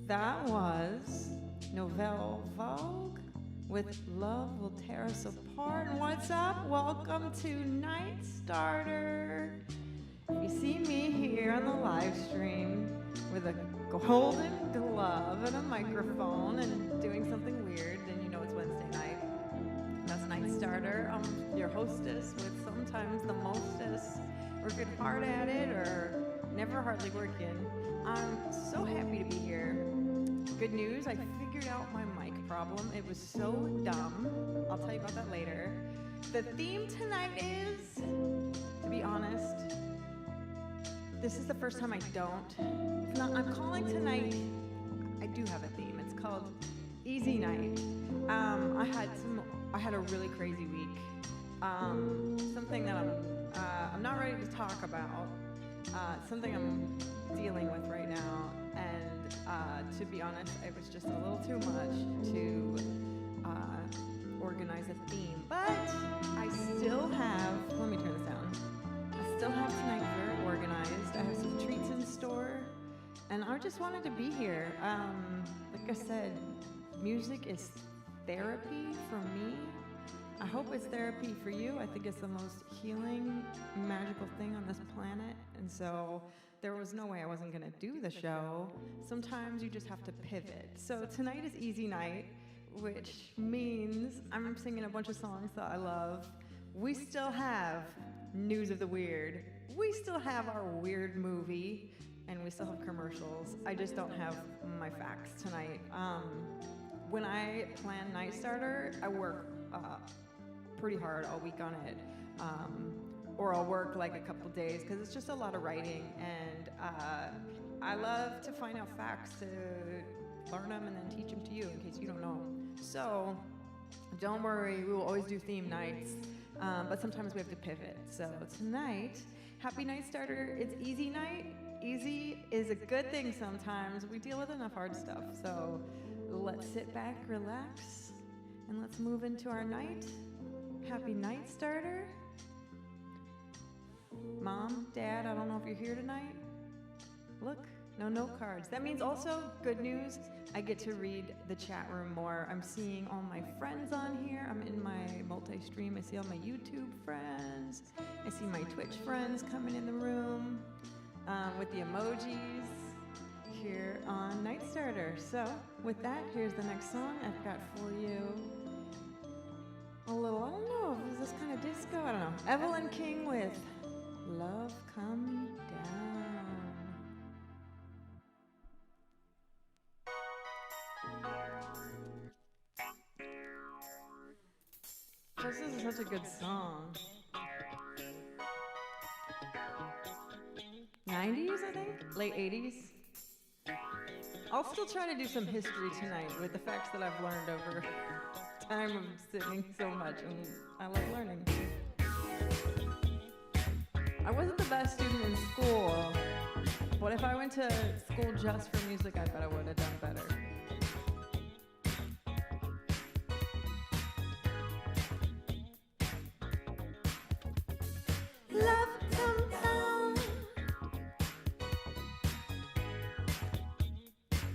That was Nouvelle Vogue with Love Will Tear Us Apart. And what's up? Welcome to Nite Starter. You see me here on the live stream with a golden glove and a microphone and doing something weird, then you know it's Wednesday night. That's Nite Starter. I'm your hostess with sometimes the mostest, working hard at it or never hardly working. I'm so happy to be here. Good news, I figured out my mic problem. It was so dumb. I'll tell you about that later. The theme tonight is, to be honest, this is the first time I don't. It's not, I'm calling tonight, I do have a theme. It's called Easy Night. I had a really crazy week. Something that I'm not ready to talk about. Something I'm dealing with right now, and to be honest, it was just a little too much to organize a theme. But I still have, let me turn this down. I still have tonight very organized. I have some treats in store, and I just wanted to be here. Like I said, music is therapy for me. I hope it's therapy for you. I think it's the most healing, magical thing on this planet. And so there was no way I wasn't going to do the show. Sometimes you just have to pivot. So tonight is Easy Night, which means I'm singing a bunch of songs that I love. We still have News of the Weird. We still have our weird movie, and we still have commercials. I just don't have my facts tonight. When I plan Nite Starter, I work pretty hard all week on it, or I'll work like a couple days because it's just a lot of writing, and I love to find out facts to learn them and then teach them to you in case you don't know them. So don't worry, we will always do theme nights, but sometimes we have to pivot. So tonight, happy Nite Starter. It's Easy Night. Easy is a good thing sometimes. We deal with enough hard stuff. So let's sit back, relax, and let's move into our night. Happy Nite Starter. Mom, Dad, I don't know if you're here tonight. Look, no note cards. That means also, good news, I get to read the chat room more. I'm seeing all my friends on here. I'm in my multi-stream. I see all my YouTube friends. I see my Twitch friends coming in the room with the emojis here on Nite Starter. So with that, here's the next song I've got for you. A little, I don't know, is this kind of disco? I don't know. Evelyn King with Love Come Down. This is such a good song. 90s, I think? Late 80s? I'll still try to do some history tonight with the facts that I've learned over time of singing so much, and I like learning. I wasn't the best student in school, but if I went to school just for music, I bet I would have done better. Love come down.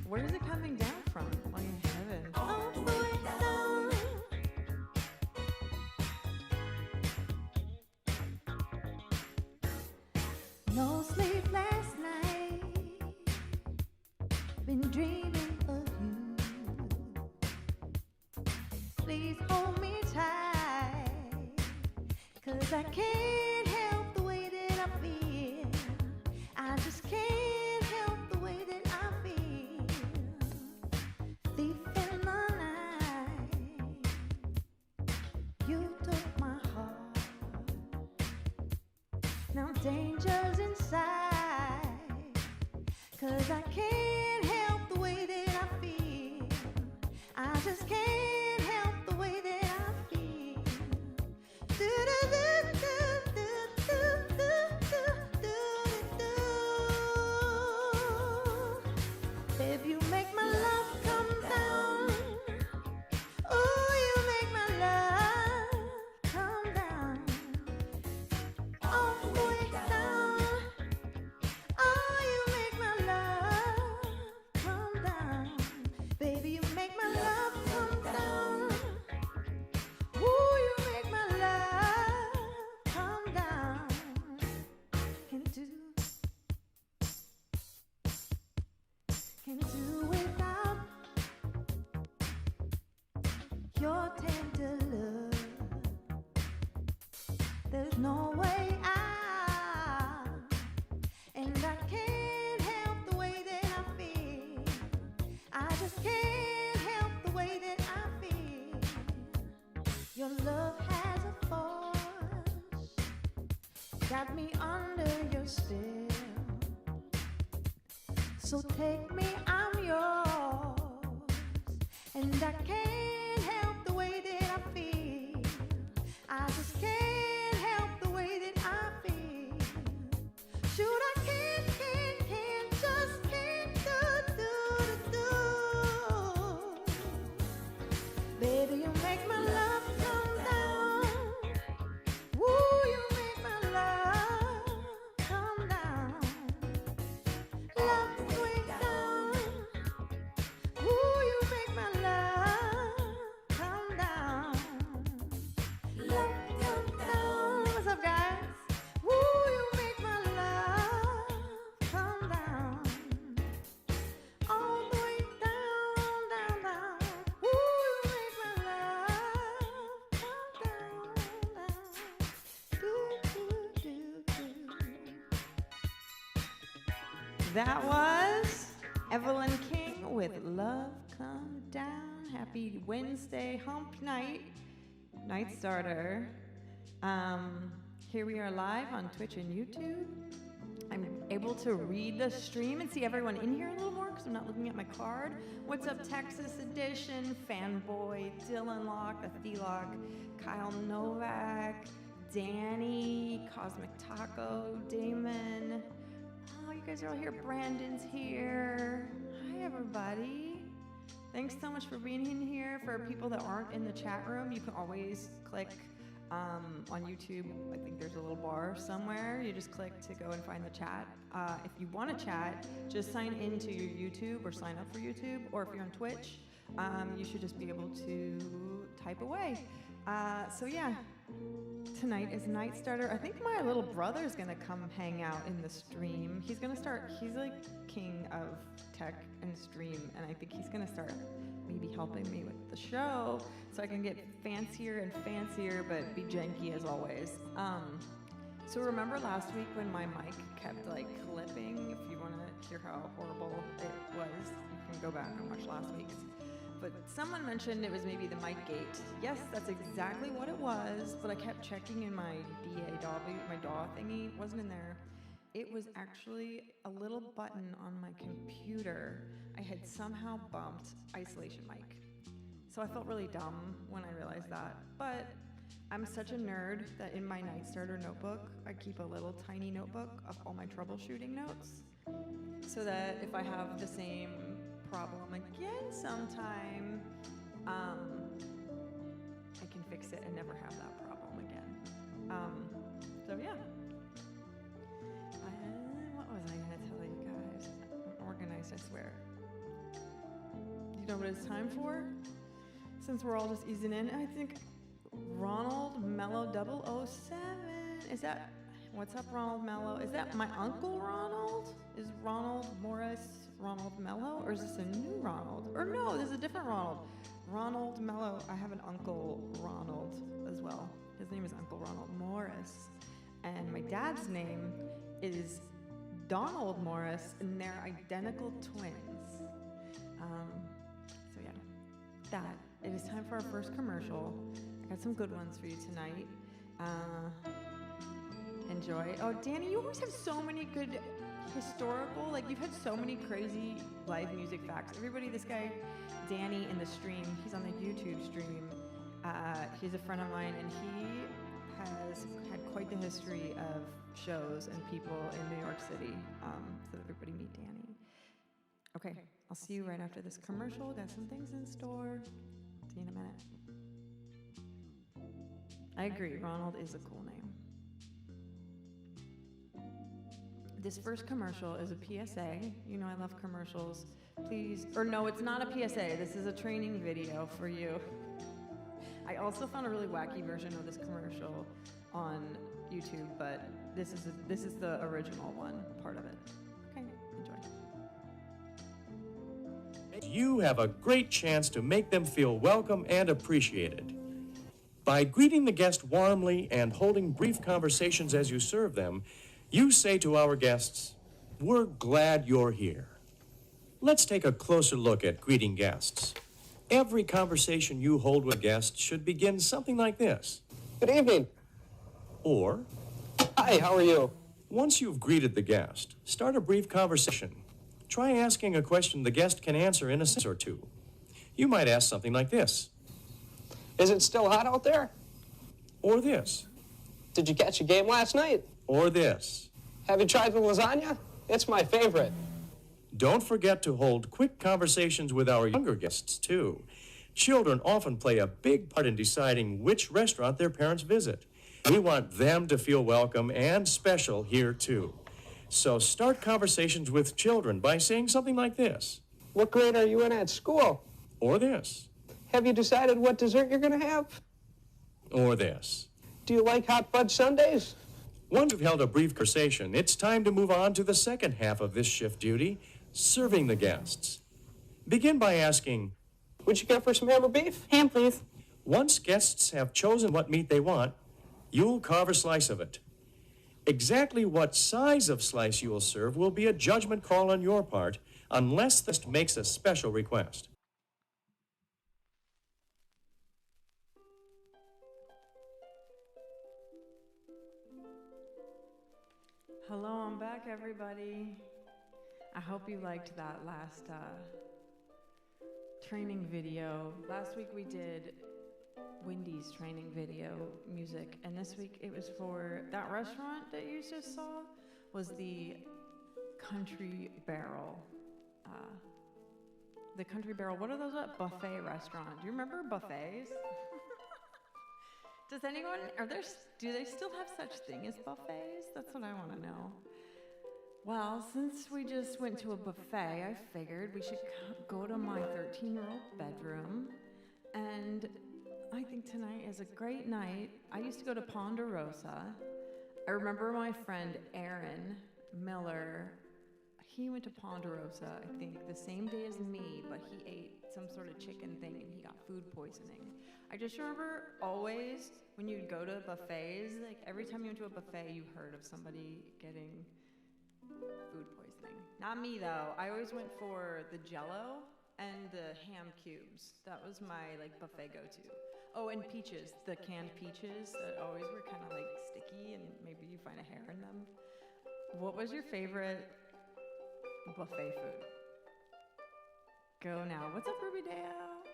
Where is it coming down from? Like in heaven. All the way down. No sleep last night. Been dreaming of you. Please hold me tight, 'cause I can't help the way that I feel. I just can't help the way that I feel. Thief in the night, you took my heart. Now danger's inside, 'cause I can't help the way that I feel. I just can't help the way that I feel. If you make my love come down, oh, you make my love come down, all the way down. Oh, you make my love come down. your tender love. There's no way out, and I can't help the way that I feel. I just can't help the way that I feel. Your love has a force, got me under your spell. So take me, I'm yours, and I can't help the way that I feel. I just can't help the way that I feel. Should I can't, just can't do. Baby, you make my love come down. Woo, you make my love come down. Love way down. Ooh, you make my love come down. Love come down. What's up, guys? Ooh, you make my love come down. All the way down, down, down. Ooh, you make my love come down, down. Do, do, do, do. That was Evelyn King with Love Come Down. Happy Wednesday hump night, Night Starter. Here we are live on Twitch and YouTube. I'm able to read the stream and see everyone in here a little more because I'm not looking at my card. What's up, Texas Edition, Fanboy, Dylan Locke, the Thlock, Kyle Novak, Danny, Cosmic Taco, Damon. Oh, you guys are all here. Brandon's here. Hi, everybody. Thanks so much for being in here. For people that aren't in the chat room, you can always click on YouTube. I think there's a little bar somewhere. You just click to go and find the chat. If you want to chat, just sign into your YouTube or sign up for YouTube. Or if you're on Twitch, you should just be able to type away. So yeah. Tonight is Night Starter. I think my little brother's gonna come hang out in the stream. He's like king of tech and stream, and I think he's gonna start maybe helping me with the show so I can get fancier and fancier, but be janky as always. So remember last week when my mic kept like clipping? If you wanna hear how horrible it was, you can go back and watch last week's. But someone mentioned it was maybe the mic gate. Yes, that's exactly what it was, but I kept checking in my my DAW thingy, it wasn't in there. It was actually a little button on my computer. I had somehow bumped isolation mic. So I felt really dumb when I realized that. But I'm such a nerd that in my Night Starter notebook, I keep a little tiny notebook of all my troubleshooting notes, so that if I have the same problem again sometime, I can fix it and never have that problem again. So yeah. What was I gonna tell you guys? I'm organized, I swear. You know what it's time for? Since we're all just easing in, I think Ronald Mello 007. Is that, what's up, Ronald Mello? Is that my Uncle Ronald? Is Ronald Morris Ronald Mello, or is this a new Ronald? Or no, there's a different Ronald. Ronald Mello. I have an Uncle Ronald as well. His name is Uncle Ronald Morris. And my dad's name is Donald Morris, and they're identical twins. So yeah, that. It is time for our first commercial. I got some good ones for you tonight. Enjoy. Oh, Danny, you always have so many good historical, like you've had so many crazy live music facts. Everybody, this guy, Danny in the stream, he's on the YouTube stream. He's a friend of mine, and he has had quite the history of shows and people in New York City. So everybody meet Danny. Okay, I'll see you right after this commercial. Got some things in store. See you in a minute. I agree, Ronald is a cool name. This first commercial is a PSA. You know I love commercials. Please, or no, it's not a PSA. This is a training video for you. I also found a really wacky version of this commercial on YouTube, but this is the original one, part of it. Okay, enjoy. You have a great chance to make them feel welcome and appreciated. By greeting the guest warmly and holding brief conversations as you serve them, you say to our guests, "We're glad you're here." Let's take a closer look at greeting guests. Every conversation you hold with guests should begin something like this. Good evening. Or, Hi, how are you? once you've greeted the guest, start a brief conversation. Try asking a question the guest can answer in a sentence or two. You might ask something like this. Is it still hot out there? Or this. Did you catch a game last night? Or this. Have you tried the lasagna? It's my favorite. Don't forget to hold quick conversations with our younger guests, too. Children often play a big part in deciding which restaurant their parents visit. We want them to feel welcome and special here, too. So start conversations with children by saying something like this. What grade are you in at school? Or this. Have you decided what dessert you're going to have? Or this. Do you like hot fudge sundaes? Once you've held a brief conversation, it's time to move on to the second half of this shift duty, serving the guests. Begin by asking, Would you go for some ham or beef? Ham, please. once guests have chosen what meat they want, you'll carve a slice of it. Exactly what size of slice you will serve will be a judgment call on your part, unless the guest makes a special request. Hello, I'm back, everybody. I hope you liked that last training video. Last week we did Wendy's training video music, and this week it was for that restaurant that you just saw was the Country Barrel. The Country Barrel, what are those at? Buffet restaurant. Do you remember buffets? Does anyone, do they still have such thing as buffets? That's what I want to know. Well, since we just went to a buffet, I figured we should go to my 13-year-old bedroom, and I think tonight is a great night. I used to go to Ponderosa. I remember my friend Aaron Miller, he went to Ponderosa, I think, the same day as me, but he ate some sort of chicken thing and he got food poisoning. I just remember always when you'd go to buffets, like every time you went to a buffet, you heard of somebody getting food poisoning. Not me though. I always went for the Jell-O and the ham cubes. That was my like buffet go-to. Oh, and peaches, the canned peaches that always were kind of like sticky and maybe you find a hair in them. What was your favorite buffet food? Go now. What's up, Ruby Dale?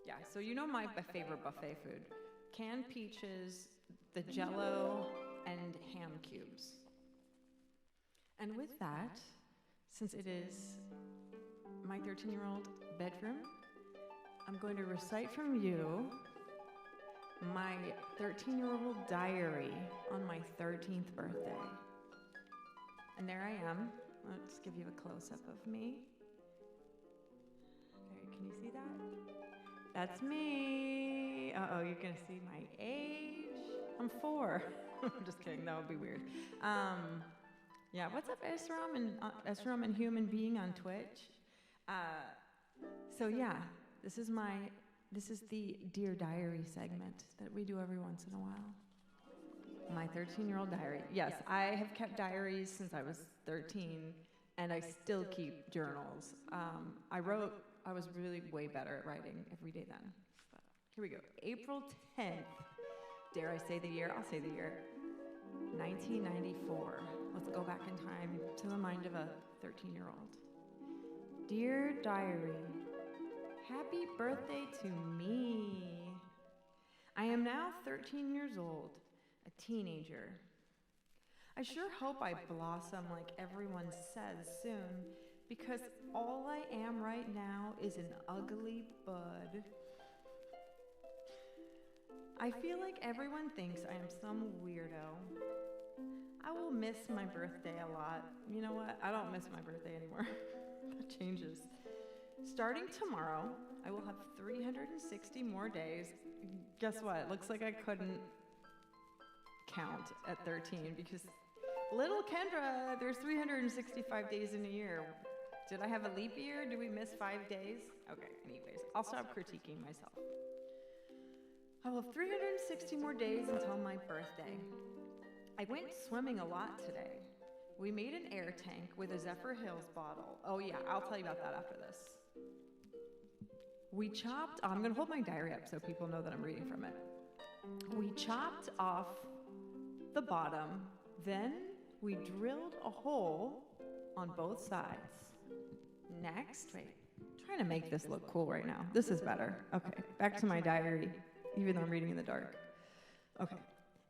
Yeah, so you know my favorite buffet food. Canned peaches, the Jell-O, and ham cubes. And with that, since it is my 13-year-old bedroom, I'm going to recite from you my 13-year-old diary on my 13th birthday. And there I am. Let's give you a close-up of me. There, can you see that? That's me. Uh-oh, you're gonna see my age. I'm 4. I'm just kidding, that would be weird. Yeah, what's up, Esram and Human Being on Twitch? So yeah, this is the Dear Diary segment that we do every once in a while. My 13-year-old diary. Yes, I have kept diaries since I was 13, and I still keep journals. I was really way better at writing every day then. But here we go. April 10th. Dare I say the year? I'll say the year. 1994. Let's go back in time to the mind of a 13-year-old. Dear Diary, happy birthday to me. I am now 13 years old, a teenager. I sure hope I blossom like everyone says soon, because all I am right now is an ugly bud. I feel like everyone thinks I am some weirdo. I will miss my birthday a lot. You know what? I don't miss my birthday anymore. That changes. Starting tomorrow, I will have 360 more days. Guess what? It looks like I couldn't count at 13 because little Kendra, there's 365 days in a year. Did I have a leap year? Did we miss 5 days? Okay, anyways, I'll stop critiquing myself. I will have 360 more days until my birthday. I went swimming a lot today. We made an air tank with a Zephyr Hills bottle. Oh yeah, I'll tell you about that after this. We chopped, I'm gonna hold my diary up so people know that I'm reading from it. We chopped off the bottom, then we drilled a hole on both sides. Next, wait, I'm trying to make this look cool right now. This is better. Okay, back to my diary, even though I'm reading in the dark. Okay,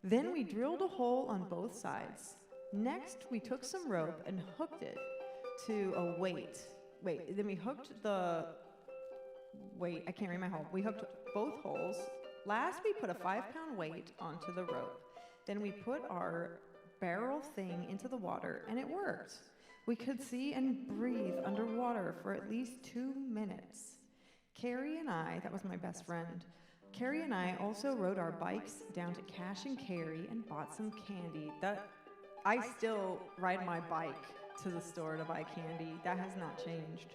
then we drilled a hole on both sides. Next, we took some rope and hooked it to a weight. Wait, then we hooked the, wait, I can't read my hole. We hooked both holes. Last, we put a 5-pound weight onto the rope. Then we put our barrel thing into the water, and it worked. We could see and breathe underwater for at least 2 minutes. Carrie and I, that was my best friend, Carrie and I also rode our bikes down to Cash and Carry and bought some candy. I still ride my bike to the store to buy candy. That has not changed.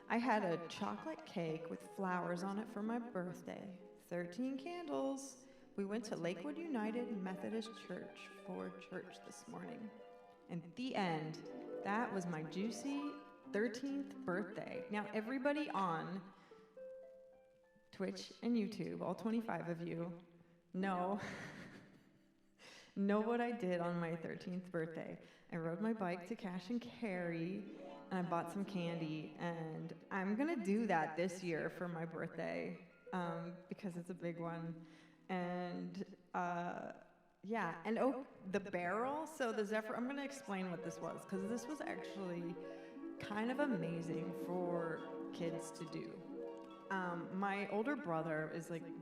I had a chocolate cake with flowers on it for my birthday. 13 candles. We went to Lakewood United Methodist Church for church this morning. And at the end, that was my juicy 13th birthday. Now, everybody on Twitch and YouTube, all 25 of you, know what I did on my 13th birthday. I rode my bike to Cash and Carry, and I bought some candy, and I'm gonna do that this year for my birthday, because it's a big one. And yeah, and oh, the barrel, so the Zephyr, I'm gonna explain what this was, because this was actually kind of amazing for kids to do. My older brother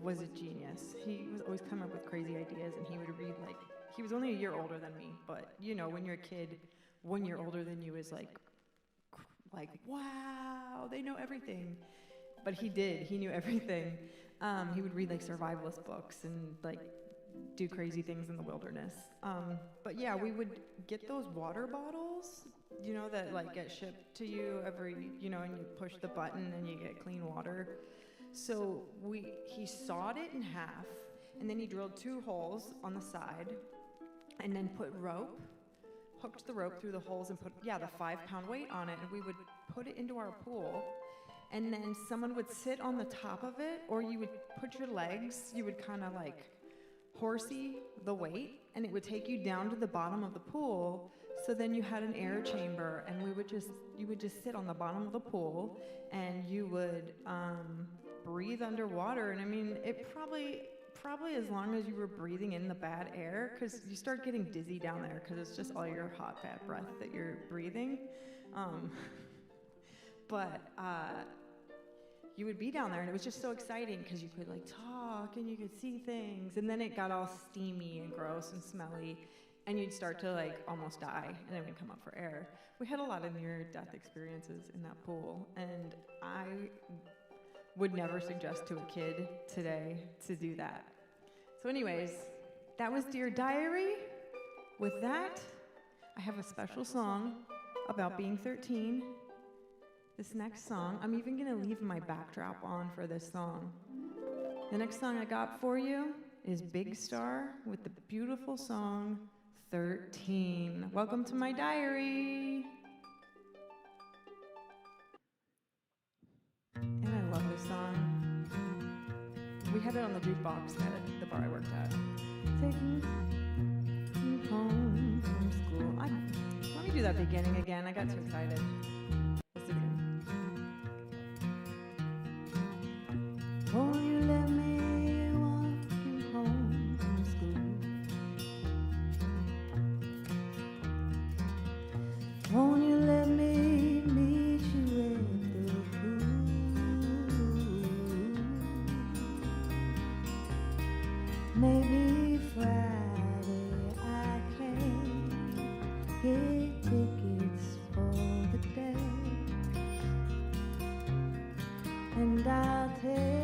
was a genius. He was always coming up with crazy ideas, and he would read he was only a year older than me, but you know, when you're a kid, 1 year older than you is like, wow, they know everything. But he knew everything. He would read survivalist books and do crazy things in the wilderness. But yeah, we would get those water bottles, that get shipped to you every, and you push the button and you get clean water. So he sawed it in half, and then he drilled 2 holes on the side, and then put rope, hooked the rope through the holes and put, the 5-pound weight on it, and we would put it into our pool. And then someone would sit on the top of it, or you would put your legs, you would kind of horsey the weight, and it would take you down to the bottom of the pool. So then you had an air chamber, and you would just sit on the bottom of the pool, and you would breathe underwater. And I mean, it probably as long as you were breathing in the bad air, because you start getting dizzy down there, because it's just all your hot fat breath that you're breathing. But you would be down there, and it was just so exciting because you could talk and you could see things, and then it got all steamy and gross and smelly, and you'd start to almost die, and then we'd come up for air. We had a lot of near-death experiences in that pool, and I would never suggest to a kid today to do that. So anyways, that was Dear Diary. With that, I have a special song about being 13. This next song, I'm even gonna leave my backdrop on for this song. The next song I got for you is Big Star with the beautiful song 13. Welcome to my diary. And I love this song. We had it on the jukebox at the bar I worked at. Take me home from school. Let me do that beginning again. I got too excited. Let's do it again. Won't you let me walk you home from school? Won't you let me meet you at the pool? Maybe Friday I can get tickets for the day, and I'll take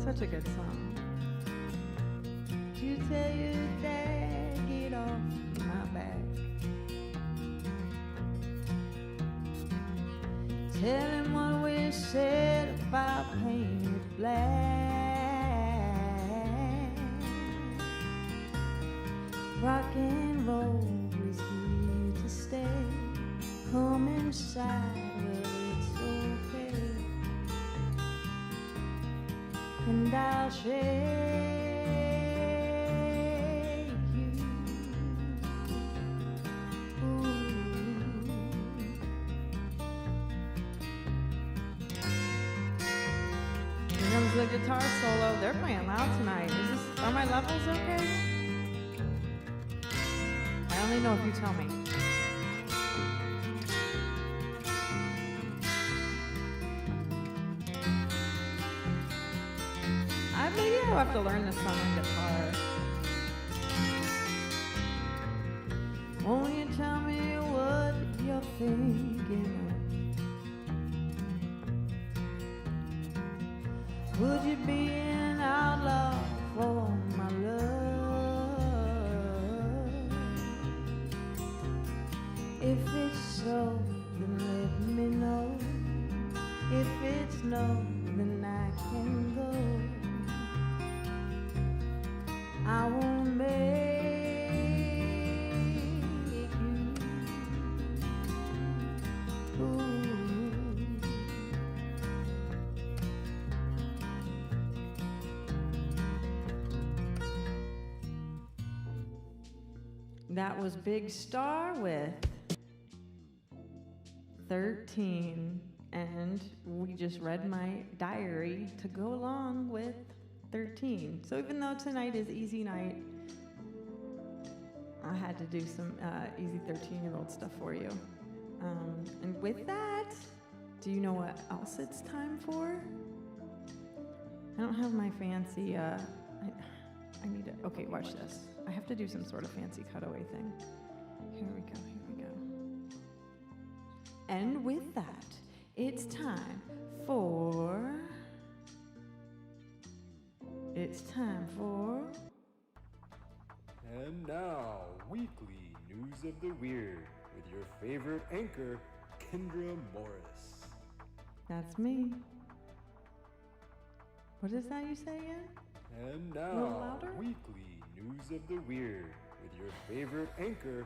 such a good song. you tell your dad, get off my back. Tell him what we said about painted black. Rock and roll is here to stay. Come inside, well, it's okay. And I'll shake you. Ooh. Here comes the guitar solo. They're playing loud tonight. Are my levels okay? I only know if you tell me. Maybe I'll have to learn this song on guitar. Won't you tell me what you're thinking of? Would you be an outlaw for my love? If it's so, then let me know. If it's no, then I can go. I won't make you. Ooh. That was Big Star with 13, and we just read my diary to go along with 13. So even though tonight is easy night, I had to do some easy 13-year-old stuff for you. And with that, do you know what else it's time for? I don't have my fancy, I need to, okay, watch this. I have to do some sort of fancy cutaway thing. Here we go, here we go. And with that, it's time for... It's time for... And now, weekly news of the weird with your favorite anchor, Kendra Morris. That's me. What is that you say again? And A little now, louder? weekly news of the weird with your favorite anchor,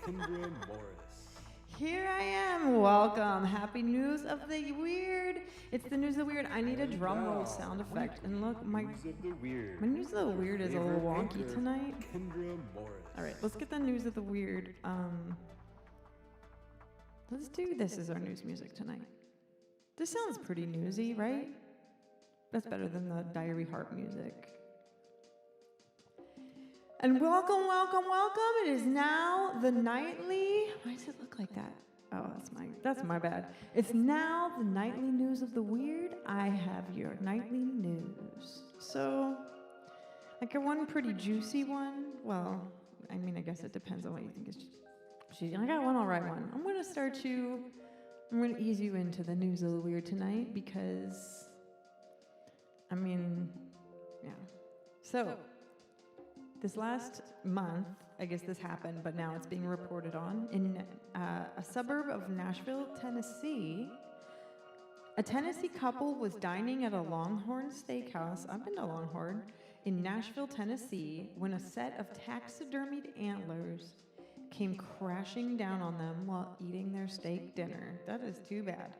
Kendra Morris. Here I am. Welcome. Happy news of the weird. It's the news of the weird. I need a And drum roll now, sound effect. weekly And look, my news of the weird news of the with your weird is a little favorite wonky anchor, tonight. Kendra Morris. All right, let's get the news of the weird. Let's do this as our news music tonight. This sounds pretty newsy, right? That's better than the diary harp music. And welcome, welcome, welcome. It is now the nightly. Why does it look like that? Oh, that's my bad. It's now the nightly news of the weird. I have your nightly news. So, I got one pretty juicy one. Well, I mean, I guess it depends on what you think is juicy. I got one all right one. I'm going to ease you into the news of the weird tonight because, I mean, yeah. So, this last month, I guess this happened, but now it's being reported on. In a suburb of Nashville, Tennessee, a Tennessee couple was dining at a Longhorn Steakhouse, I've been to Longhorn, in Nashville, Tennessee, when a set of taxidermied antlers came crashing down on them while eating their steak dinner. That is too bad.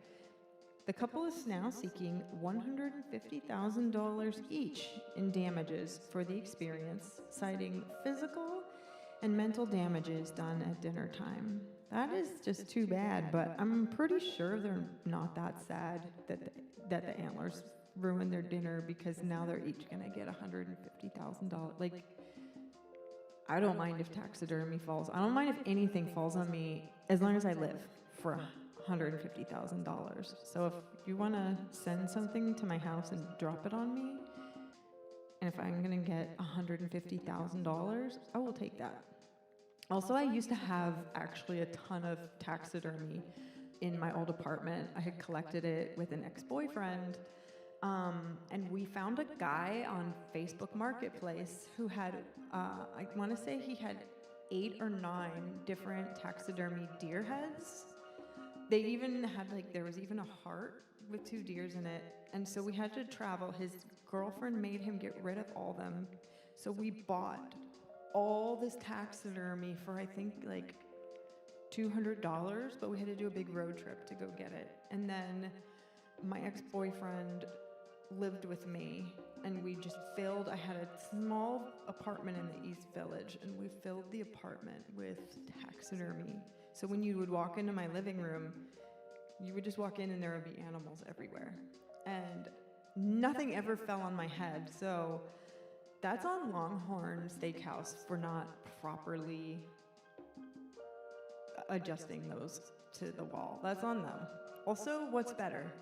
The couple is now seeking $150,000 each in damages for the experience, citing physical and mental damages done at dinner time. That is just too bad, but I'm pretty sure they're not that sad that the antlers ruined their dinner because now they're each gonna get $150,000. Like, I don't mind if taxidermy falls. I don't mind if anything falls on me as long as I live for $150,000. So if you want to send something to my house and drop it on me, and if I'm going to get $150,000, I will take that. Also, I used to have actually a ton of taxidermy in my old apartment. I had collected it with an ex-boyfriend. And we found a guy on Facebook Marketplace who had, I want to say he had 8 or 9 different taxidermy deer heads. They even had, like, there was even a heart with 2 deers in it. And so we had to travel. His girlfriend made him get rid of all them. So we bought all this taxidermy for, I think, like $200, but we had to do a big road trip to go get it. And then my ex-boyfriend lived with me, and we just filled, I had a small apartment in the East Village, and we filled the apartment with taxidermy. So when you would walk into my living room, you would just walk in and there would be animals everywhere. And nothing ever fell on my head. So that's on Longhorn Steakhouse for not properly adjusting those to the wall. That's on them. Also, what's better,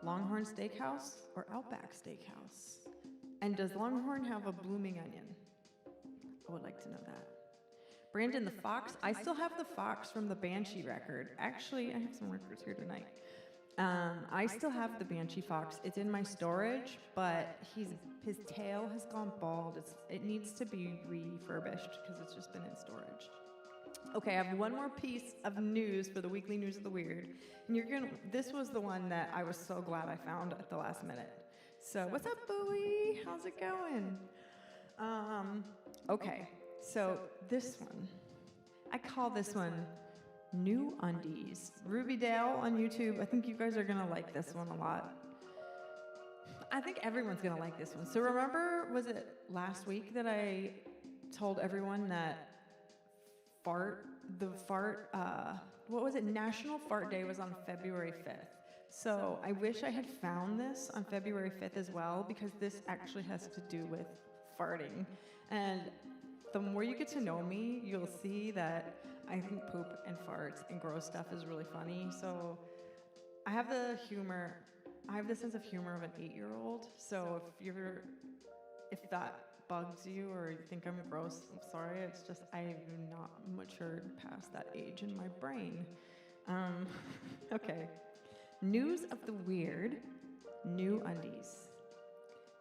Longhorn Steakhouse or Outback Steakhouse? And does Longhorn have a blooming onion? I would like to know that. Brandon the Fox, I still have the Fox from the Banshee record. Actually, I have some records here tonight. I still have the Banshee Fox. It's in my storage, but his tail has gone bald. It needs to be refurbished because it's just been in storage. Okay, I have one more piece of news for the weekly news of the weird. And this was the one that I was so glad I found at the last minute. So, what's up, Bowie? How's it going? Okay, so this one, I call this one New Undies. Ruby Dale on YouTube, I think you guys are gonna like this one a lot. I think everyone's gonna like this one. So remember, was it last week that I told everyone that what was it? National Fart Day was on February 5th. So I wish I had found this on February 5th as well, because this actually has to do with farting. And the more you get to know me, you'll see that I think poop and farts and gross stuff is really funny. So I have the sense of humor of an 8-year-old. So if that bugs you or you think I'm gross, I'm sorry. It's just I have not matured past that age in my brain. Okay. News of the weird, New Undies.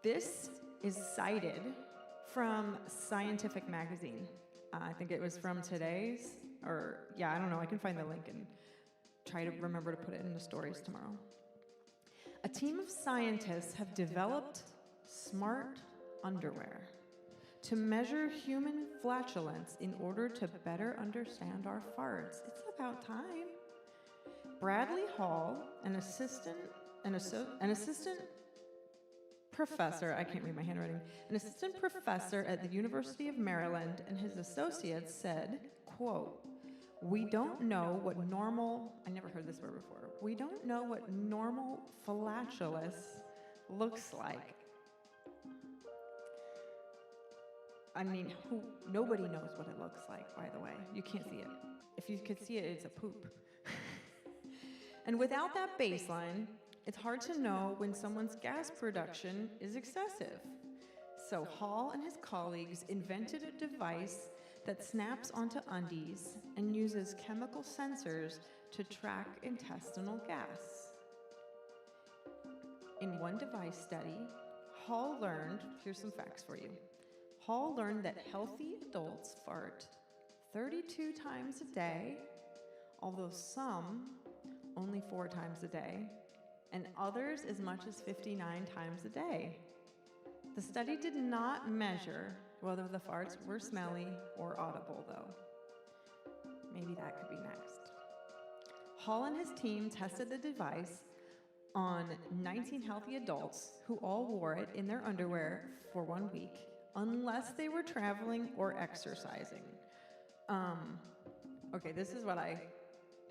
This is cited from Scientific Magazine. I think it was from today's, I don't know. I can find the link and try to remember to put it in the stories tomorrow. A team of scientists have developed smart underwear to measure human flatulence in order to better understand our farts. It's about time. Bradley Hall, an assistant professor, I can't read my handwriting, an assistant professor at the University of Maryland and his associates said, quote, "We don't know what normal," I never heard this word before, "we don't know what normal flatulence looks like." I mean, nobody knows what it looks like, by the way. You can't see it. If you could see it, it's a poop. And without that baseline, it's hard to know when someone's gas production is excessive. So Hall and his colleagues invented a device that snaps onto undies and uses chemical sensors to track intestinal gas. In one device study, Hall learned, here's some facts for you. Hall learned that healthy adults fart 32 times a day, although some only 4 times a day, and others as much as 59 times a day. The study did not measure whether the farts were smelly or audible, though. Maybe that could be next. Hall and his team tested the device on 19 healthy adults who all wore it in their underwear for 1 week, unless they were traveling or exercising. Okay, this is what I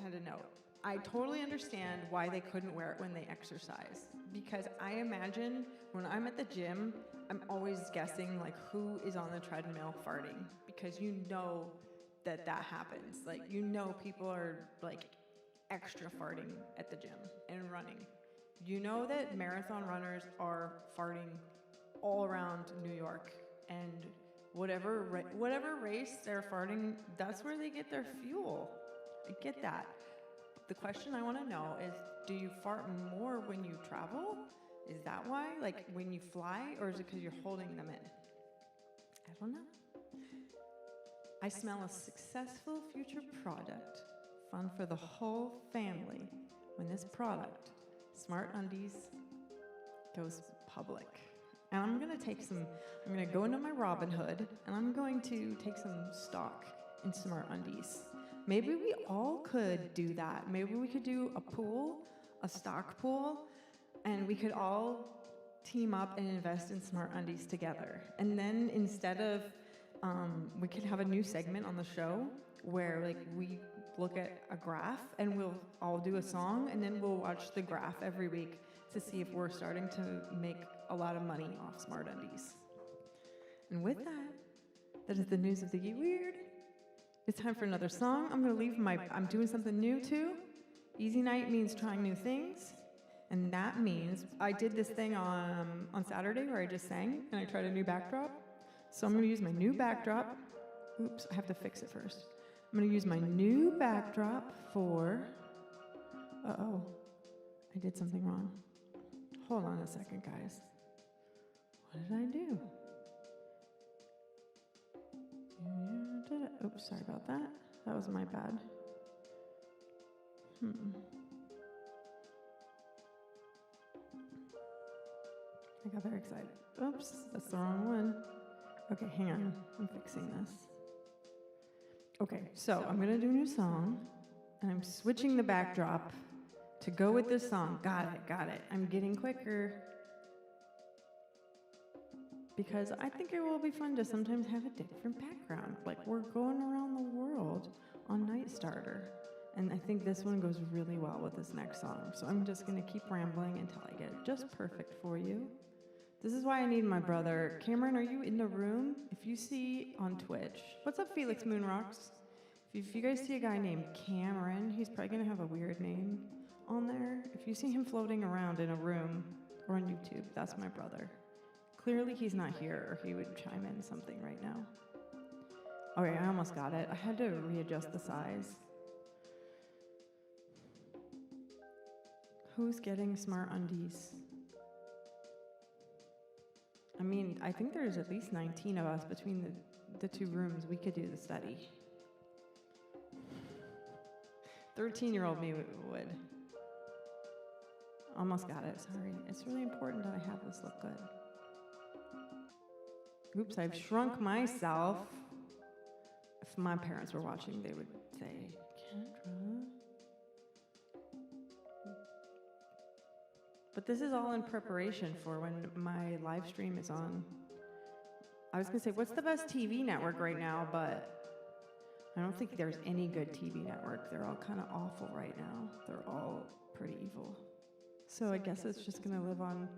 had to note. I totally understand why they couldn't wear it when they exercise, because I imagine when I'm at the gym, I'm always guessing like who is on the treadmill farting, because you know that happens. Like, you know, people are like extra farting at the gym and running. You know that marathon runners are farting all around New York, and whatever race they're farting, that's where they get their fuel. I get that. The question I want to know is, do you fart more when you travel Is that why? Like when you fly, or is it because you're holding them in? I don't know. I smell a successful future product, fun for the whole family, when this product, Smart Undies, goes public. And I'm gonna go into my Robinhood, and I'm going to take some stock in Smart Undies. Maybe we all could do that. Maybe we could do a pool, a stock pool, and we could all team up and invest in Smart Undies together. And then instead of, we could have a new segment on the show where like we look at a graph and we'll all do a song, and then we'll watch the graph every week to see if we're starting to make a lot of money off Smart Undies. And with that, that is the news of the weird. It's time for another song. I'm doing something new too. Easy night means trying new things. And that means I did this thing on Saturday where I just sang and I tried a new backdrop. So I'm gonna use my new backdrop. Oops, I have to fix it first. I'm gonna use my new backdrop for, uh-oh, I did something wrong. Hold on a second, guys. What did I do? Oops, sorry about that. That was my bad. I got very excited. Oops, that's the wrong one. Okay, hang on. I'm fixing this. Okay, so I'm gonna do a new song, and I'm switching the backdrop to go with this song. Got it. I'm getting quicker. Because I think it will be fun to sometimes have a different background. Like we're going around the world on Night Starter. And I think this one goes really well with this next song. So I'm just gonna keep rambling until I get it just perfect for you. This is why I need my brother. Cameron, are you in the room? If you see on Twitch, what's up, Felix Moonrocks? If you guys see a guy named Cameron, he's probably gonna have a weird name on there. If you see him floating around in a room or on YouTube, that's my brother. Clearly he's not here, or he would chime in something right now. Okay, I almost got it. I had to readjust the size. Who's getting Smart Undies? I mean, I think there's at least 19 of us between the two rooms. We could do the study. 13-year-old me would. Almost got it, sorry. It's really important that I have this look good. Oops, I've shrunk myself. If my parents were watching, they would say, Kendra. But this is all in preparation for when my live stream is on. I was gonna say, what's the best TV network right now, but I don't think there's any good TV network. They're all kind of awful right now. They're all pretty evil. So I guess it's just gonna live on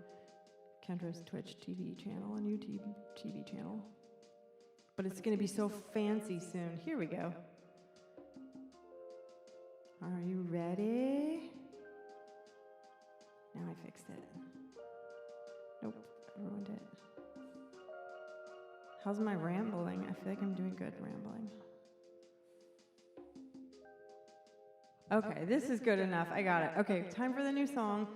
Kendra's Twitch TV channel and YouTube TV channel. But it's gonna be so fancy soon. Here we go. Are you ready? Now I fixed it. Nope, I ruined it. How's my rambling? I feel like I'm doing good rambling. Okay, this is good enough. I got it. Okay, time for the new song.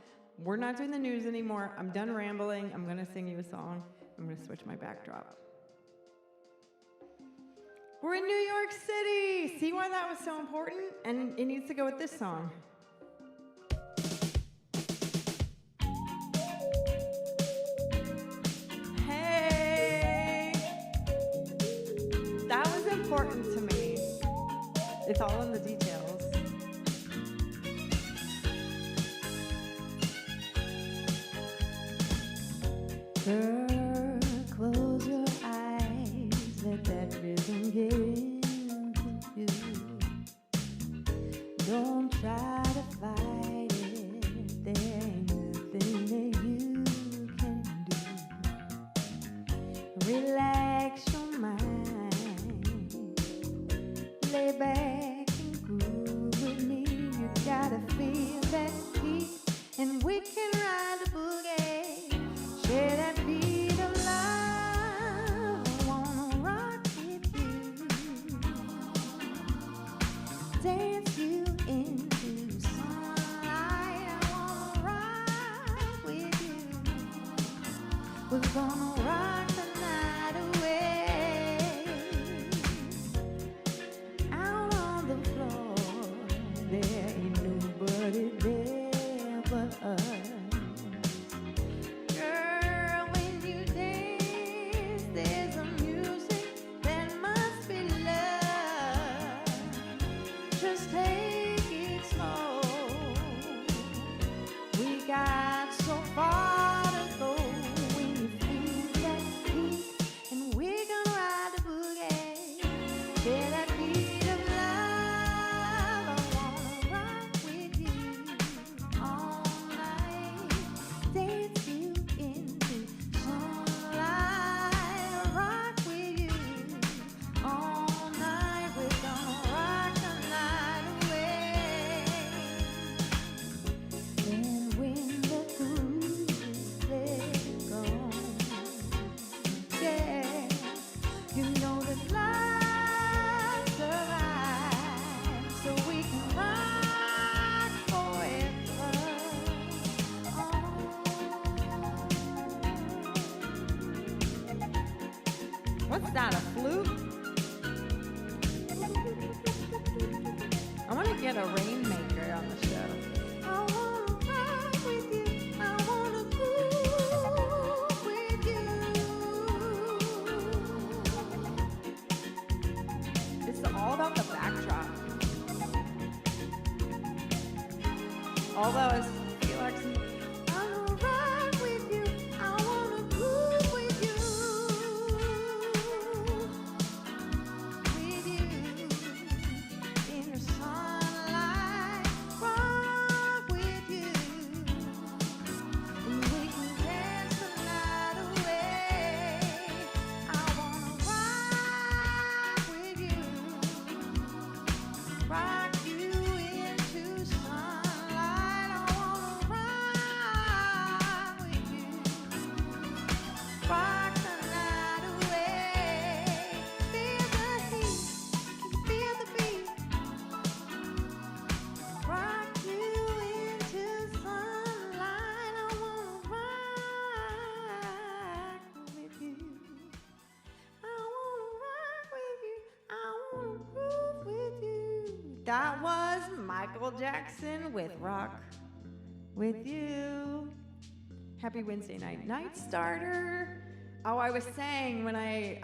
We're not doing the news anymore. I'm done rambling. I'm gonna sing you a song. I'm gonna switch my backdrop. We're in New York City. See why that was so important? And it needs to go with this song. Hey, that was important to me. It's all in the details. Girl, close your eyes, let that rhythm get into you. Don't try to fight it, there ain't nothing that you can do. Relax your mind, lay back and groove with me. You gotta feel that heat, and we can ride the boogie. Share that beat. We're gonna rock the night away. Out on the floor, there ain't nobody there but us. Girl, when you dance, there's a music that must be love. Just take it slow. We got so far to go. When you feel that beat, and we're gonna ride the boogie. Feel that beat of love. I wanna rock with you all night. Dance you into sunlight. Rock with you all night. We're gonna rock the night away. And when the groove is let go, yeah, you know that love's alive, so we can rock forever. What's that, a flute? I want to get a rainmaker on the show. I wanna rock with you. I wanna groove with you. It's all about the backdrop. Although it's Felix, I wanna rock with you. I wanna groove with you. With you in the sunlight, rock with you. And we can dance the night away. I wanna rock with you. Rock you into sunlight. I wanna rock with you. Rock the night away. Feel the heat, feel the beat. Rock you into sunlight. I wanna rock with you. I wanna rock with you. I wanna groove with you. That was Michael Jackson with Rock with You. Happy Wednesday night, Night Starter. Oh, I was saying when I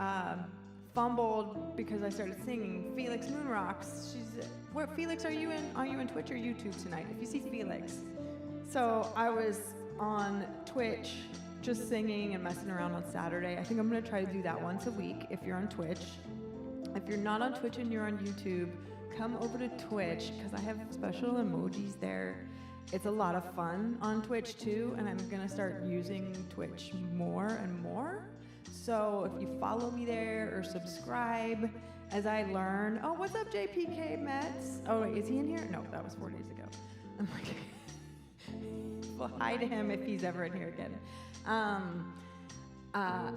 fumbled because I started singing, Felix Moonrocks. She's where Felix? Are you in Twitch or YouTube tonight? If you see Felix, so I was on Twitch just singing and messing around on Saturday. I think I'm gonna try to do that once a week. If you're on Twitch, if you're not on Twitch and you're on YouTube, come over to Twitch because I have special emojis there. It's a lot of fun on Twitch too, and I'm gonna start using Twitch more and more. So if you follow me there or subscribe as I learn. Oh, what's up, JPK Mets? Oh, wait, is he in here? No, that was 4 days ago. I'm like, well, hi to him if he's ever in here again.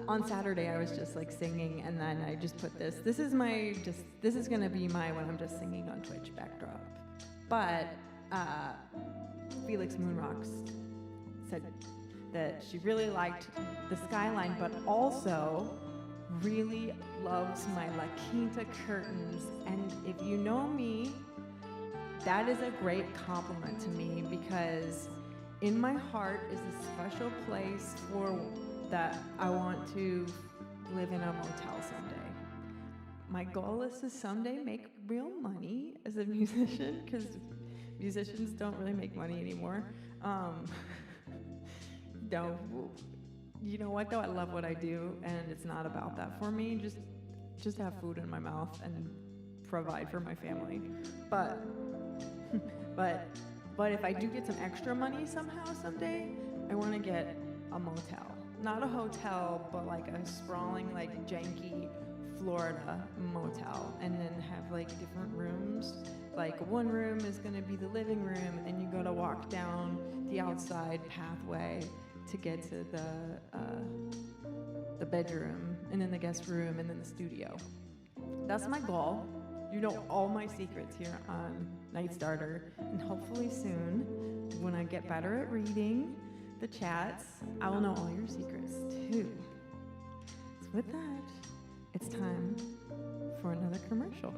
On Saturday, I was just like singing, and then I just put this. This is gonna be my when I'm just singing on Twitch backdrop. But Felix Moonrocks said that she really liked the skyline, but also really loves my La Quinta curtains. And if you know me, that is a great compliment to me because in my heart is a special place for that I want to live in a motel someday. My goal is to someday make real money as a musician because musicians don't really make money anymore. You know what though? I love what I do, and it's not about that for me. Just have food in my mouth and provide for my family. But if I do get some extra money somehow someday, I want to get a motel, not a hotel, but like a sprawling, like janky Florida motel, and then have like different rooms. Like one room is going to be the living room, and you got to walk down the outside pathway to get to the bedroom, and then the guest room, and then the studio. That's my goal. You know all my secrets here on Night Starter, and hopefully soon, when I get better at reading the chats, I will know all your secrets 2. So with that, it's time for another commercial.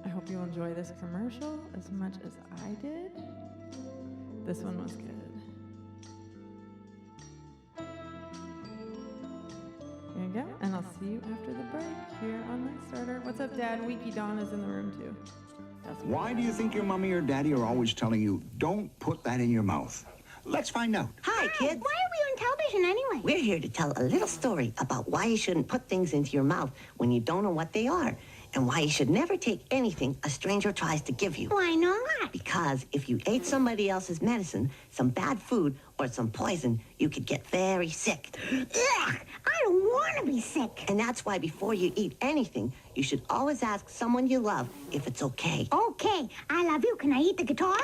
I hope you'll enjoy this commercial as much as I did. This one was good. Here you go, and I'll see you after the break here on Nite Starter. What's up, Dad? Weeky Dawn is in the room too. Why do you think your mommy or daddy are always telling you, don't put that in your mouth? Let's find out. Hi, kids. Why are we on television anyway? We're here to tell a little story about why you shouldn't put things into your mouth when you don't know what they are, and why you should never take anything a stranger tries to give you. Why not? Because if you ate somebody else's medicine, some bad food, or some poison, you could get very sick. Ugh, I don't want to be sick. And that's why before you eat anything, you should always ask someone you love if it's okay. Okay, I love you. Can I eat the guitar?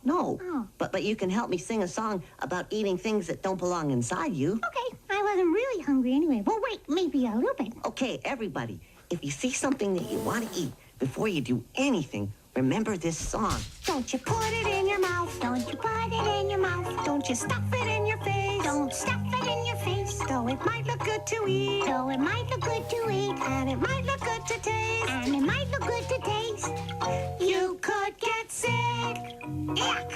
No, Oh. but you can help me sing a song about eating things that don't belong inside you. Okay, I wasn't really hungry anyway. Well, wait, maybe a little bit. Okay, everybody, if you see something that you want to eat, before you do anything, remember this song. Don't you put it in your mouth. Don't you put it in your mouth. Don't you stuff it in your face. Don't stuff it in your face. Though it might look good to eat. Though it might look good to eat. And it might look good to taste. And it might look good to taste. You could get sick. Ick.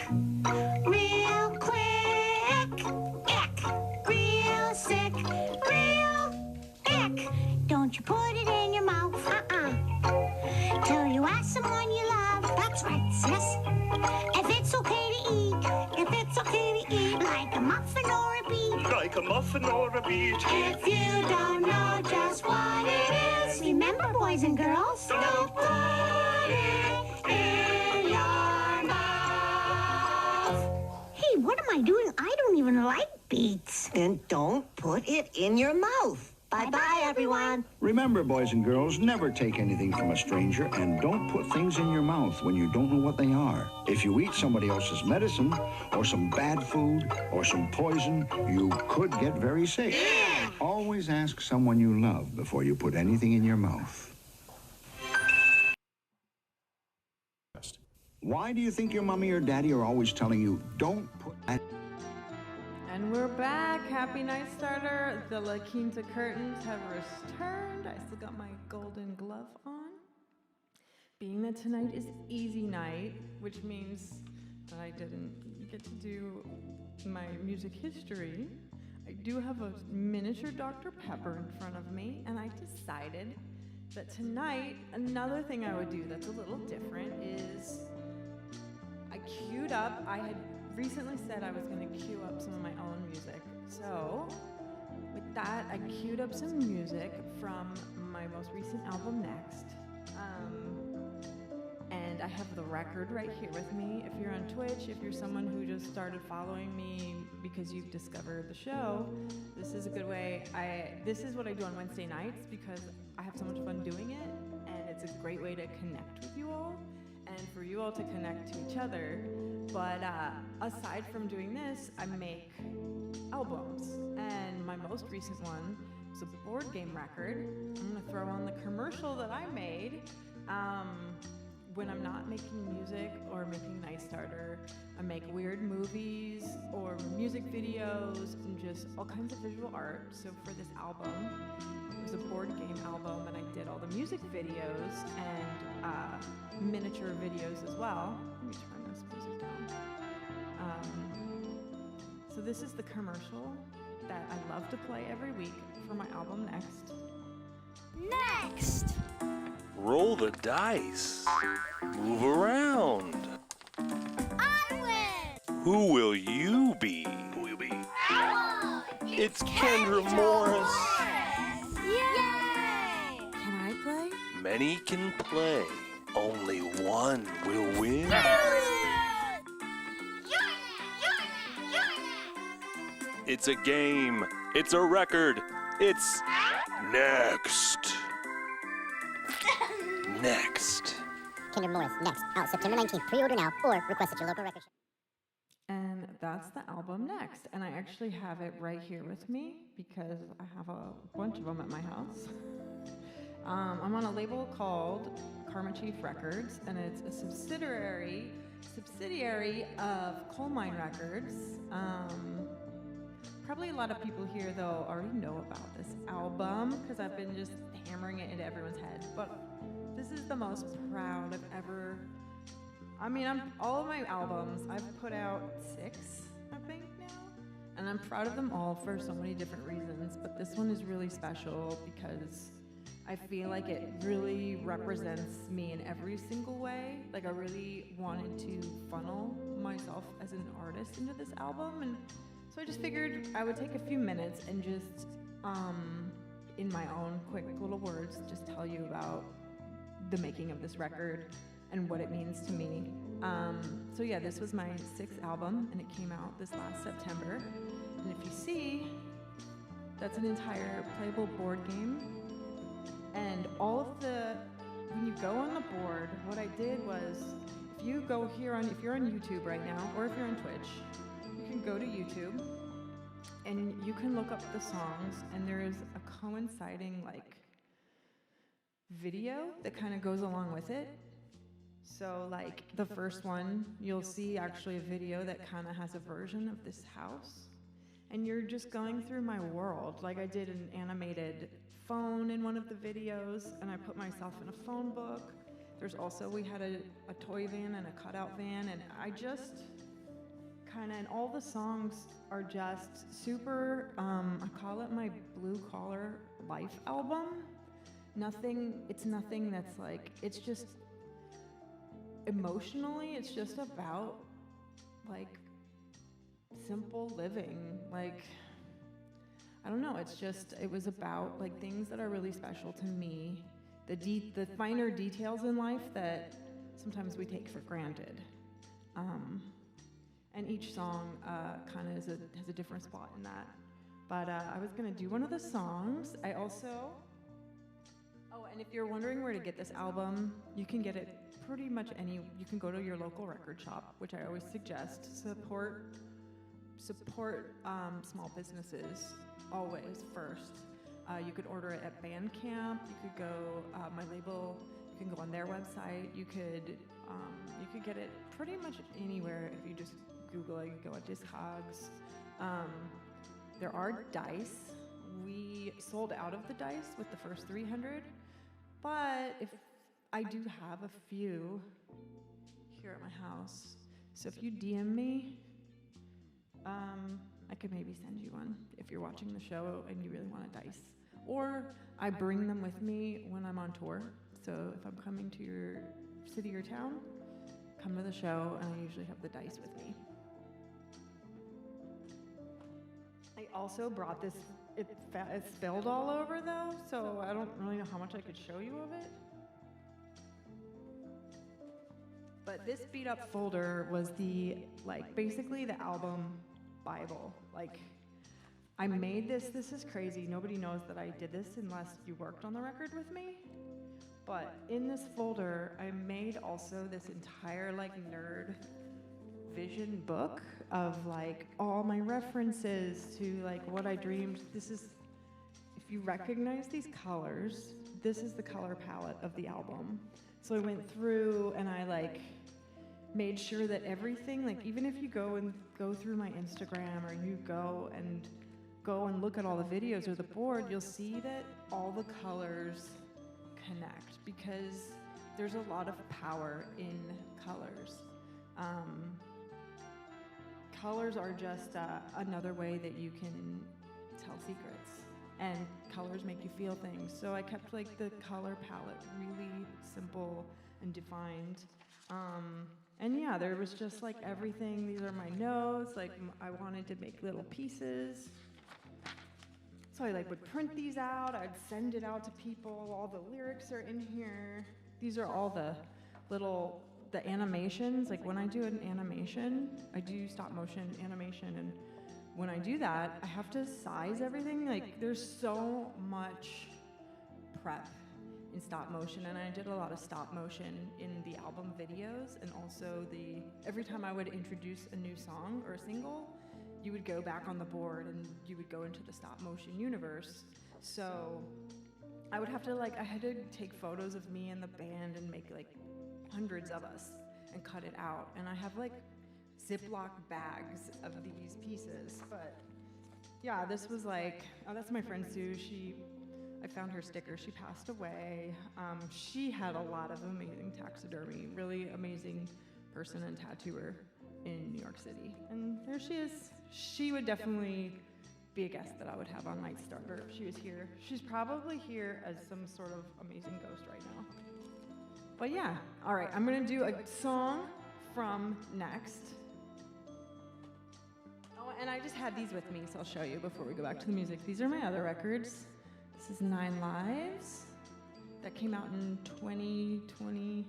Real quick. Ick. Real sick. Real ick. Don't you put it in your mouth. Till you ask someone you love. That's right, sis. If it's okay to eat. If it's okay to eat. Like a muffin or a beet. Like a muffin or a beet. If you don't know just what it is. Remember, boys and girls, Don't put it in your mouth. Hey, what am I doing? I don't even like beets. Then don't put it in your mouth. Bye-bye, everyone. Remember, boys and girls, never take anything from a stranger, and don't put things in your mouth when you don't know what they are. If you eat somebody else's medicine, or some bad food, or some poison, you could get very sick. Always ask someone you love before you put anything in your mouth. Why do you think your mommy or daddy are always telling you, don't put that... And we're back. Happy Nite Starter. The La Quinta curtains have returned. I still got my golden glove on. Being that tonight is easy night, which means that I didn't get to do my music history, I do have a miniature Dr. Pepper in front of me, and I decided that tonight, another thing I would do that's a little different is I queued up, I had recently said I was going to queue up some of my own music. So, with that, I queued up some music from my most recent album, Next. And I have the record right here with me. If you're on Twitch, if you're someone who just started following me because you've discovered the show, this is a good way. This is what I do on Wednesday nights because I have so much fun doing it, and it's a great way to connect with you all and for you all to connect to each other. But aside from doing this, I make albums, and my most recent one was a board game record. I'm gonna throw on the commercial that I made. When I'm not making music or making Nite Starter, I make weird movies or music videos and just all kinds of visual art. So for this album, it was a board game album, and I did all the music videos and miniature videos as well. Let me turn this music down. So this is the commercial that I love to play every week for my album Next. Next! Roll the dice. Move around. I win! Who will you be? It's Kendra Morris. Yay! Can I play? Many can play. Only one will win. It's a game. It's a record. It's Next. Next. Kendra Morris, Next, out September 19th. Pre-order now or request at your local record shop. And that's the album Next. And I actually have it right here with me because I have a bunch of them at my house. I'm on a label called Karma Chief Records, and it's a subsidiary of Coal Mine Records. Probably a lot of people here, though, already know about this album because I've been just hammering it into everyone's head. But this is the most proud I've ever. I mean, all of my albums, I've put out 6, I think, now. And I'm proud of them all for so many different reasons. But this one is really special because I feel like it really represents me in every single way. Like, I really wanted to funnel myself as an artist into this album. And so I just figured I would take a few minutes and just, in my own quick little words, just tell you about the making of this record and what it means to me. So yeah, this was my 6th album, and it came out this last September. And if you see, that's an entire playable board game. And all of when you go on the board, what I did was, if you're on YouTube right now, or if you're on Twitch, you can go to YouTube, and you can look up the songs, and there is a coinciding, like, video that kind of goes along with it. So, like, the first one, you'll see actually a video that kind of has a version of this house. And you're just going through my world. Like, I did an animated phone in one of the videos, and I put myself in a phone book. There's also, we had a toy van and a cutout van, and I just kind of, and all the songs are just super, I call it my blue collar life album. It's nothing that's like, it's just, emotionally, it's just about, like, simple living. Like, I don't know, it was about, like, things that are really special to me, the finer details in life that sometimes we take for granted. And each song kind of has a different spot in that. But I was gonna do one of the songs. And if you're wondering where to get this album, you can get it pretty much you can go to your local record shop, which I always suggest. Support small businesses always first. You could order it at Bandcamp. You could go my label. You can go on their website. You could get it pretty much anywhere if you just Google it. You can go at Discogs. There are dice. We sold out of the dice with the first 300, but if I do have a few here at my house. So if you DM me, I could maybe send you one if you're watching the show and you really want a dice. Or I bring them with me when I'm on tour. So if I'm coming to your city or town, come to the show, and I usually have the dice with me. I also brought this, it's spilled all over though, so I don't really know how much I could show you of it. But this beat up folder was basically the album Bible. Like, I made this is crazy. Nobody knows that I did this unless you worked on the record with me. But in this folder, I made also this entire, like, nerd vision book of, like, all my references to, like, what I dreamed. If you recognize these colors, this is the color palette of the album. So I went through and I, like, made sure that everything, like, even if you go through my Instagram, or you go and look at all the videos or the board, you'll see that all the colors connect, because there's a lot of power in colors. Colors are just another way that you can tell secrets, and colors make you feel things. So I kept, like, the color palette really simple and defined. And yeah, there was just, like, everything. These are my notes. Like, I wanted to make little pieces. So I, like, would print these out. I'd send it out to people. All the lyrics are in here. These are all the animations. Like, when I do an animation, I do stop motion animation. And when I do that, I have to size everything. Like, there's so much prep in stop motion, and I did a lot of stop motion in the album videos, and also every time I would introduce a new song or a single, you would go back on the board and you would go into the stop motion universe. So I would have to, like, I had to take photos of me and the band and make, like, hundreds of us and cut it out. And I have, like, Ziploc bags of these pieces, but yeah, this was like, oh, that's my friend Sue. I found her sticker. She passed away. She had a lot of amazing taxidermy, really amazing person and tattooer in New York City. And there she is. She would definitely be a guest that I would have on Night Starter if she was here. She's probably here as some sort of amazing ghost right now. But yeah, all right, I'm gonna do a song from Next. Oh, and I just had these with me, so I'll show you before we go back to the music. These are my other records. This is 9 Lives. That came out in 2022.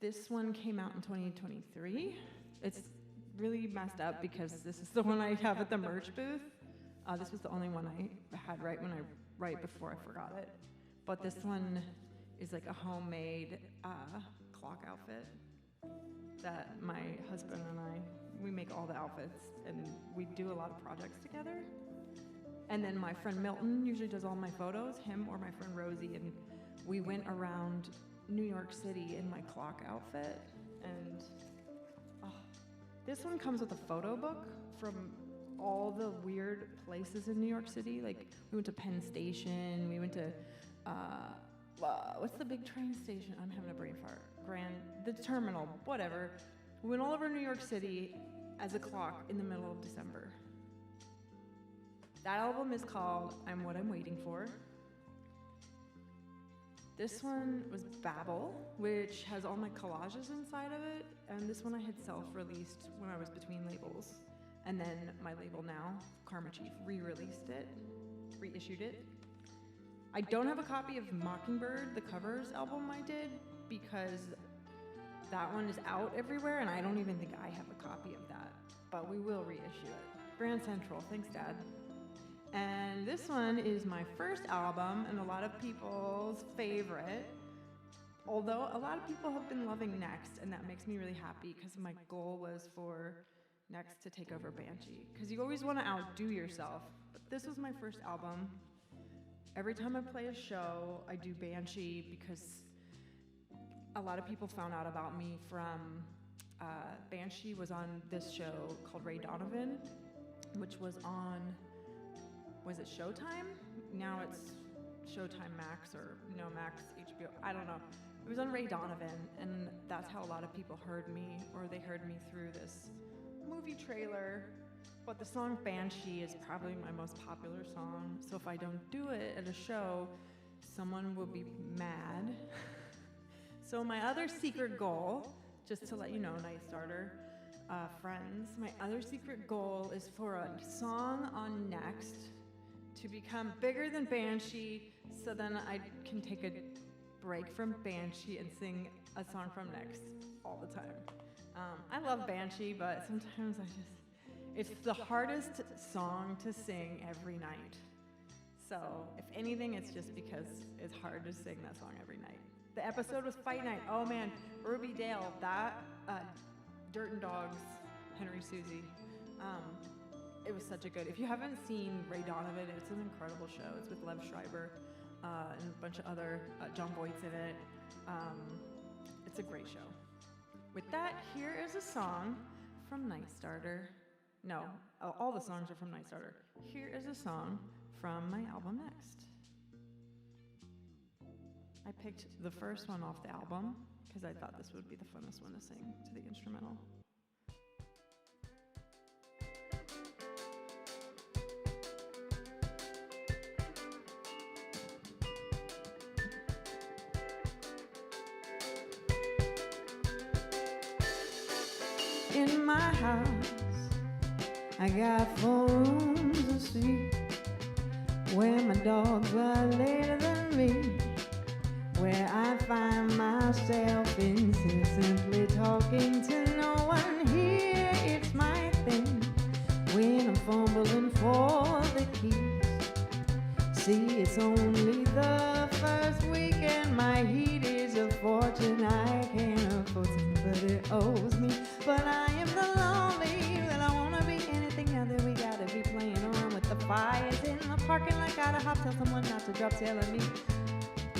This one came out in 2023. It's really messed up because this is the one I have at the merch booth. This was the only one I had right before I forgot it. But this one is like a homemade clock outfit that my husband and we make all the outfits, and we do a lot of projects together. And then my friend Milton usually does all my photos, him or my friend Rosie, and we went around New York City in my clock outfit. And this one comes with a photo book from all the weird places in New York City. Like, we went to Penn Station, we went to, what's the big train station? I'm having a brain fart. The terminal, whatever. We went all over New York City as a clock in the middle of December. That album is called I'm What I'm Waiting For. This one was Babel, which has all my collages inside of it, and this one I had self-released when I was between labels. And then my label now, Karma Chief, re-released it, reissued it. I don't have a copy of Mockingbird, the covers album I did, because that one is out everywhere, and I don't even think I have a copy of that, but we will reissue it. Grand Central, thanks, Dad. And this one is my first album and a lot of people's favorite, although a lot of people have been loving Next, and that makes me really happy because my goal was for Next to take over Banshee, because you always want to outdo yourself. But this was my first album. Every time I play a show, I do Banshee because a lot of people found out about me from Banshee was on this show called Ray Donovan, which was on, was it Showtime? Now it's Showtime Max, or no, Max HBO, I don't know. It was on Ray Donovan, and that's how a lot of people heard me, or they heard me through this movie trailer. But the song Banshee is probably my most popular song, so if I don't do it at a show, someone will be mad. So my other secret goal, just to let you know, Night Starter friends, my other secret goal is for a song on Next to become bigger than Banshee, so then I can take a break from Banshee and sing a song from Next all the time. I love Banshee, but sometimes it's the hardest song to sing every night. So if anything, it's just because it's hard to sing that song every night. The episode was Fight Night. Oh man, Ruby Dale, that, Dirt and Dogs, Henry Susie. It was such a good, if you haven't seen Ray Donovan, it's an incredible show. It's with Lev Schreiber and a bunch of other, John Boyd's in it. It's a great show. With that, here is a song from Night Starter. No, all the songs are from Night Starter. Here is a song from my album Next. I picked the first one off the album because I thought this would be the funnest one to sing to the instrumental. In my house, I got 4 rooms to sleep, where my dogs are later than me, where I find myself incessantly talking to no one here. It's my thing when I'm fumbling for the keys. See, it's only the first week and my heat is a fortune. I can't afford somebody owes me, but I am the lonely that I wanna be. Anything now that we gotta be playing around with the fires in the parking lot. Gotta hop, tell someone not to drop, telling me.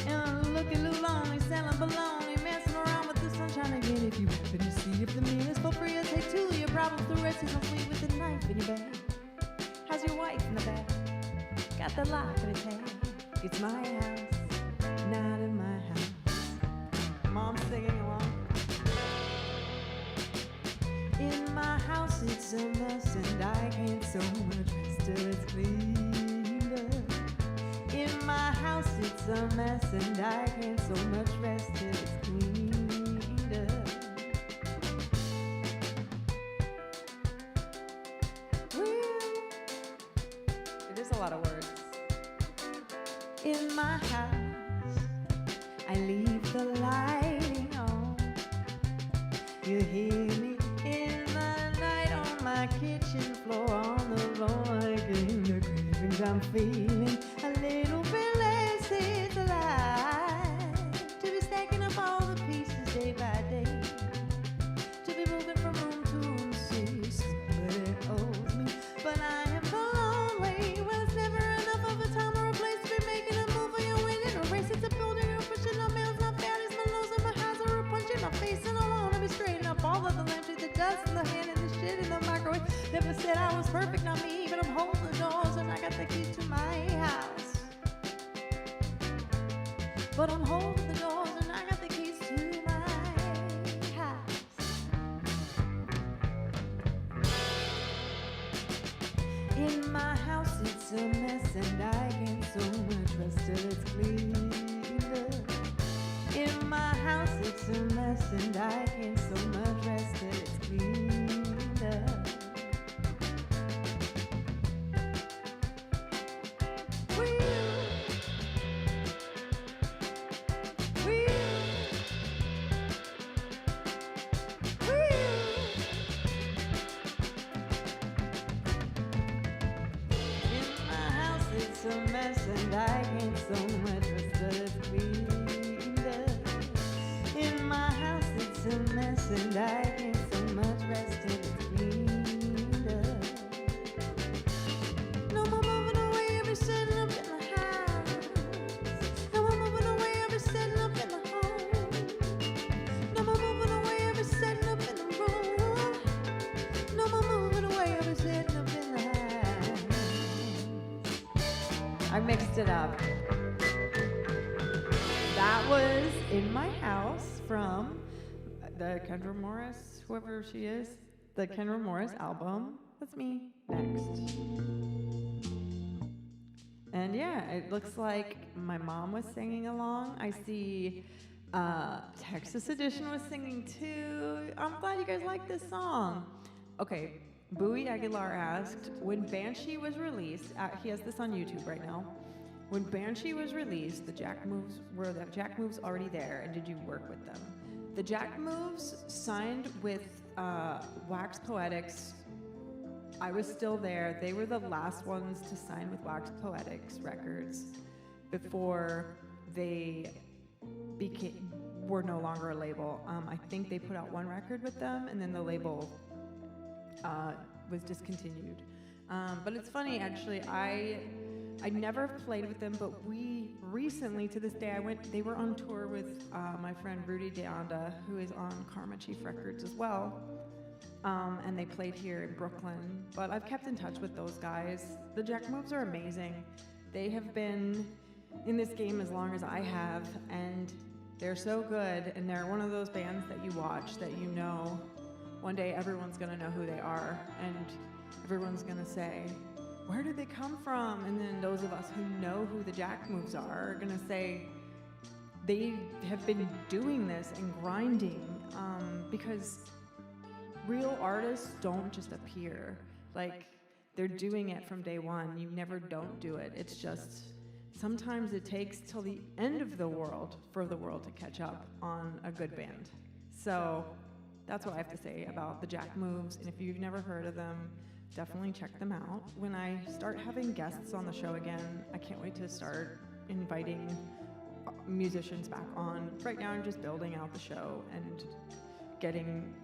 And I'm looking lonely, selling baloney, messing around with the sun, trying to get if you happen to see if the meal is for free, I'll take two of your problems. The rest is complete with a knife in your bag. How's your wife in the back? Got the lock in her tag. It's my house, not in my house. Mom's singing along. In my house it's a mess and I can't so much rest till it's cleaned up. In my house it's a mess and I can't so much rest till it's cleaned up. Woo. It is a lot of words. In my house I leave the lighting on. You hear me in the night on my kitchen floor, on the floor, again the cravings I'm feeling a little bit less. It's alive to be stacking up all the pieces day by day, to be moving from room to room. See, somebody owes me, but I am the lonely. Well, it's never enough of a time or a place to be making a move, or you're winning a race. It's a building, you're pushing up mails, not bad. It's my nose and my eyes are punching my face, and I wanna be straighten up all of the lamps, the dust and the hand and the shit in the microwave. Never said I was perfect, not me, but I'm holding the doors and I got the keys to my house. But I'm holding the doors and I got the keys to my house. In my house it's a mess and I can't so much rest till it's cleaned up. In my house it's a mess and I can't so much rest till it's cleaned up. Wheel. Wheel. Wheel. In my house it's a mess and I can't so much rest till it's cleaned up. In my house it's a mess and I can't so much rest till it's cleaned up. No more moving away, I'll be sitting up in the house. No more moving away, I'll be sitting up in the home. No more moving away, I'll be sitting up in the room. No more moving away, I'll be sitting up in the house. I mixed it up. That was In My House from the Kendra Morris, whoever she is, the Kendra Morris album. That's me. Next. And yeah, it looks like my mom was singing along. I see Texas Edition was singing too. I'm glad you guys like this song. Okay, Bowie Aguilar asked, when Banshee was released, he has this on YouTube right now. When Banshee was released, the Jack Moves already there, and did you work with them? The Jack Moves signed with Wax Poetics. I was still there. They were the last ones to sign with Wax Poetics Records before they were no longer a label. I think they put out one record with them, and then the label was discontinued. But it's funny, actually. I never played with them, but we recently, to this day, they were on tour with my friend Rudy Deonda, who is on Karma Chief Records as well. And they played here in Brooklyn. But I've kept in touch with those guys. The Jack Moves are amazing. They have been in this game as long as I have, and they're so good, and they're one of those bands that you watch that you know one day everyone's gonna know who they are, and everyone's gonna say, where did they come from? And then those of us who know who the Jack Moves are gonna say, they have been doing this and grinding, because real artists don't just appear. Like, they're doing it from day one. You never don't do it. It's just, sometimes it takes till the end of the world for the world to catch up on a good band. So that's what I have to say about the Jack Moves. And if you've never heard of them, definitely check them out. When I start having guests on the show again, I can't wait to start inviting musicians back on. Right now I'm just building out the show and getting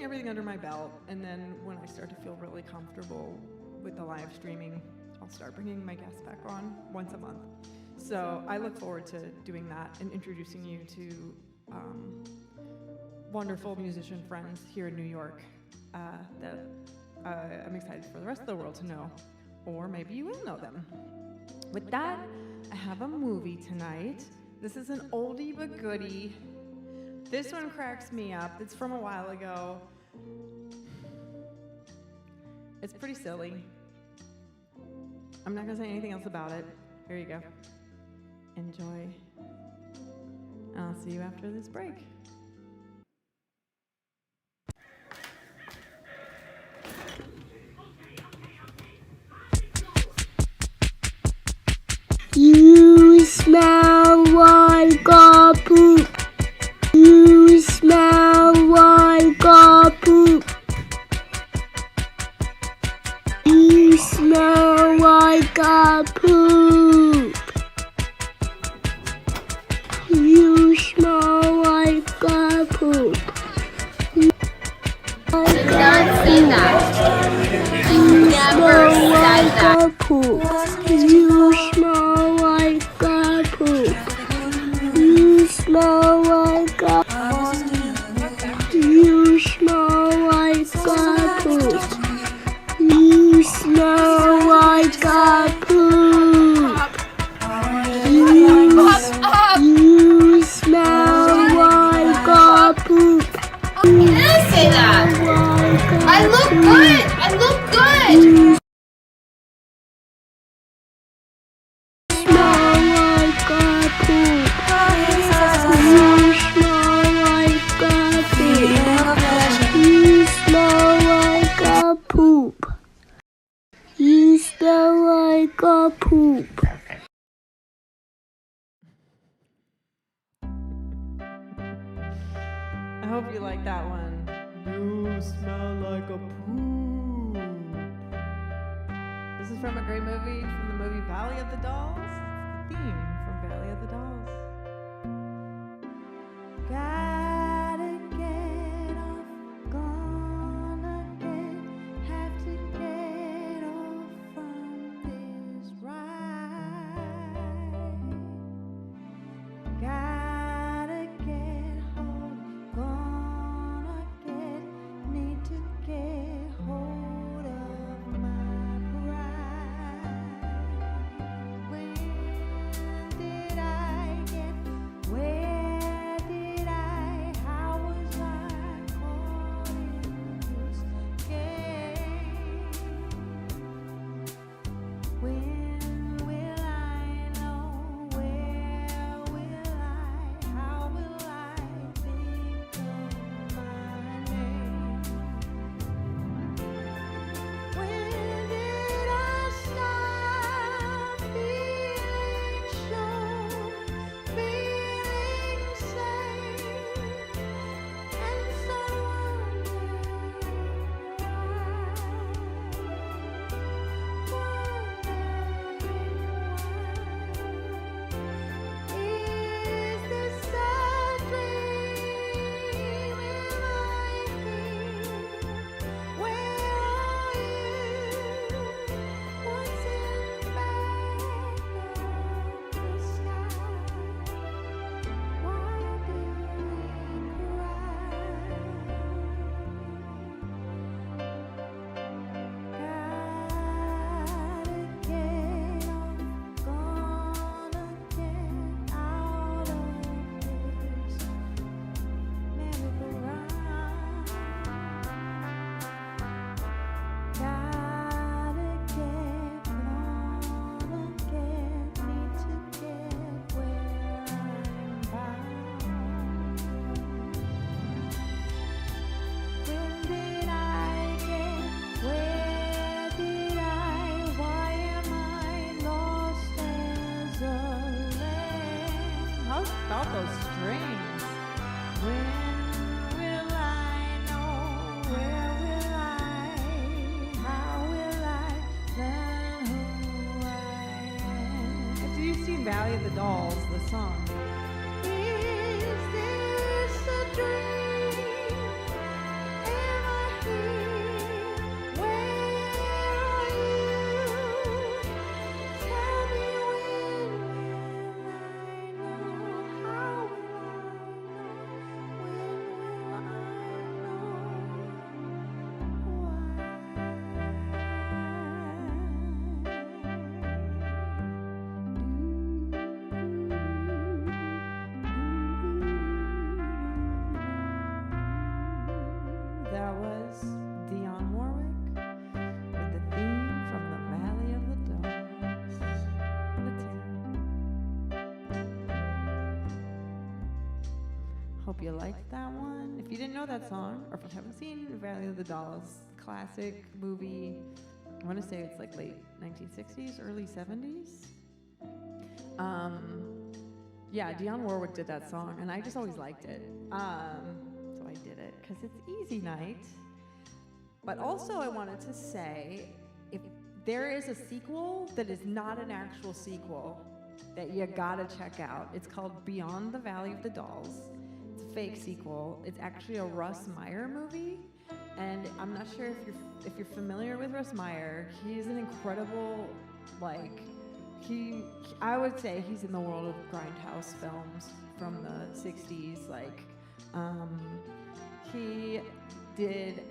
everything under my belt, and then when I start to feel really comfortable with the live streaming, I'll start bringing my guests back on once a month. So I look forward to doing that and introducing you to wonderful musician friends here in New York that I'm excited for the rest of the world to know, or maybe you will know them. With that, I have a movie tonight. This is an oldie but goodie. This one cracks me up. It's from a while ago. It's pretty silly. I'm not gonna say anything else about it. Here you go. Enjoy. I'll see you after this break. You smell like a poop. You smell like a poop. You smell like a poop. You smell like a poop. I've not seen that. You never said that. Poop. You smell like a poop. You smell like a You smell like a poop. You smell like a poop. You smell like a poop. You didn't say that. I look good. I look good. You smell like a poop. I hope you like that one. You smell like a poop. This is from a great movie, from the movie Valley of the Dolls. It's the theme from Valley of the Dolls. Gotta get off, gonna have to get off from this ride. Gotta get home, need to get hold of my pride. When did I get, where did I, how was I caught in this game? When will I know, where will I, how will I think of my name? When did I stop feeling sure, feeling safe, and start is this a dream? Am I here? Where are you? What's in back of the sky? Why do we Gotta get off, gonna get out of this merry-go-round. Gotta get, gonna get, need to get where I'm bound. When did I get, where did I, why am I lost as a lamb? How about those strings? When will I know, where will I, how will I learn who I am? Have you seen Valley of the Dolls, the song? Is this a dream? Am I here? Where are you? Tell me when will I know? How will I know? When will I you liked that one. If you didn't know that song, or if you haven't seen Valley of the Dolls, classic movie, I want to say it's like late 1960s, early 70s. Yeah, Dionne Warwick did that song, and I just always liked it. So I did it because it's easy night. But also I wanted to say, if there is a sequel that is not an actual sequel that you gotta check out, it's called Beyond the Valley of the Dolls. It's a fake sequel. It's actually a Russ Meyer movie, and I'm not sure if you're familiar with Russ Meyer. He's an incredible, like, I would say he's in the world of grindhouse films from the 60s. Like, he did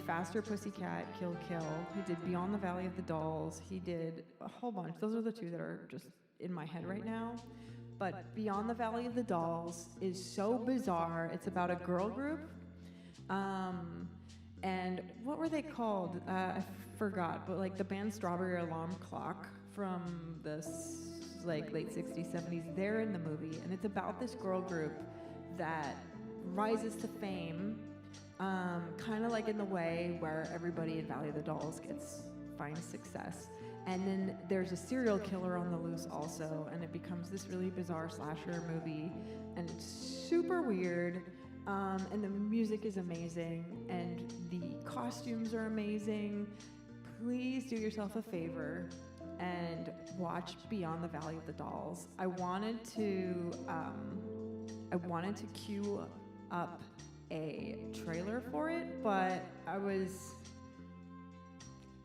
Faster Pussycat, Kill Kill. He did Beyond the Valley of the Dolls. He did a whole bunch. Those are the two that are just in my head right now. But Beyond the Valley of the Dolls is so bizarre. It's about a girl group. And what were they called? I forgot, but like the band Strawberry Alarm Clock from the like late 60s, 70s, they're in the movie. And it's about this girl group that rises to fame, kind of like in the way where everybody in Valley of the Dolls finds success. And then there's a serial killer on the loose also, and it becomes this really bizarre slasher movie, and it's super weird, and the music is amazing, and the costumes are amazing. Please do yourself a favor and watch Beyond the Valley of the Dolls. I wanted to queue up a trailer for it, but I was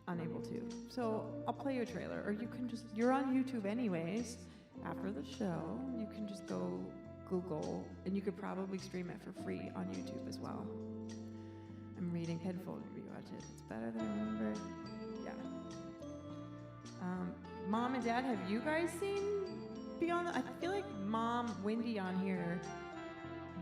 unable to. So I'll play you a trailer, or you're on YouTube anyways. After the show, you can just go Google, and you could probably stream it for free on YouTube as well. I'm reading headphone rewatch it. It's better than I remember. Yeah. Mom and Dad, have you guys seen Beyond? I feel like Mom, Wendy on here,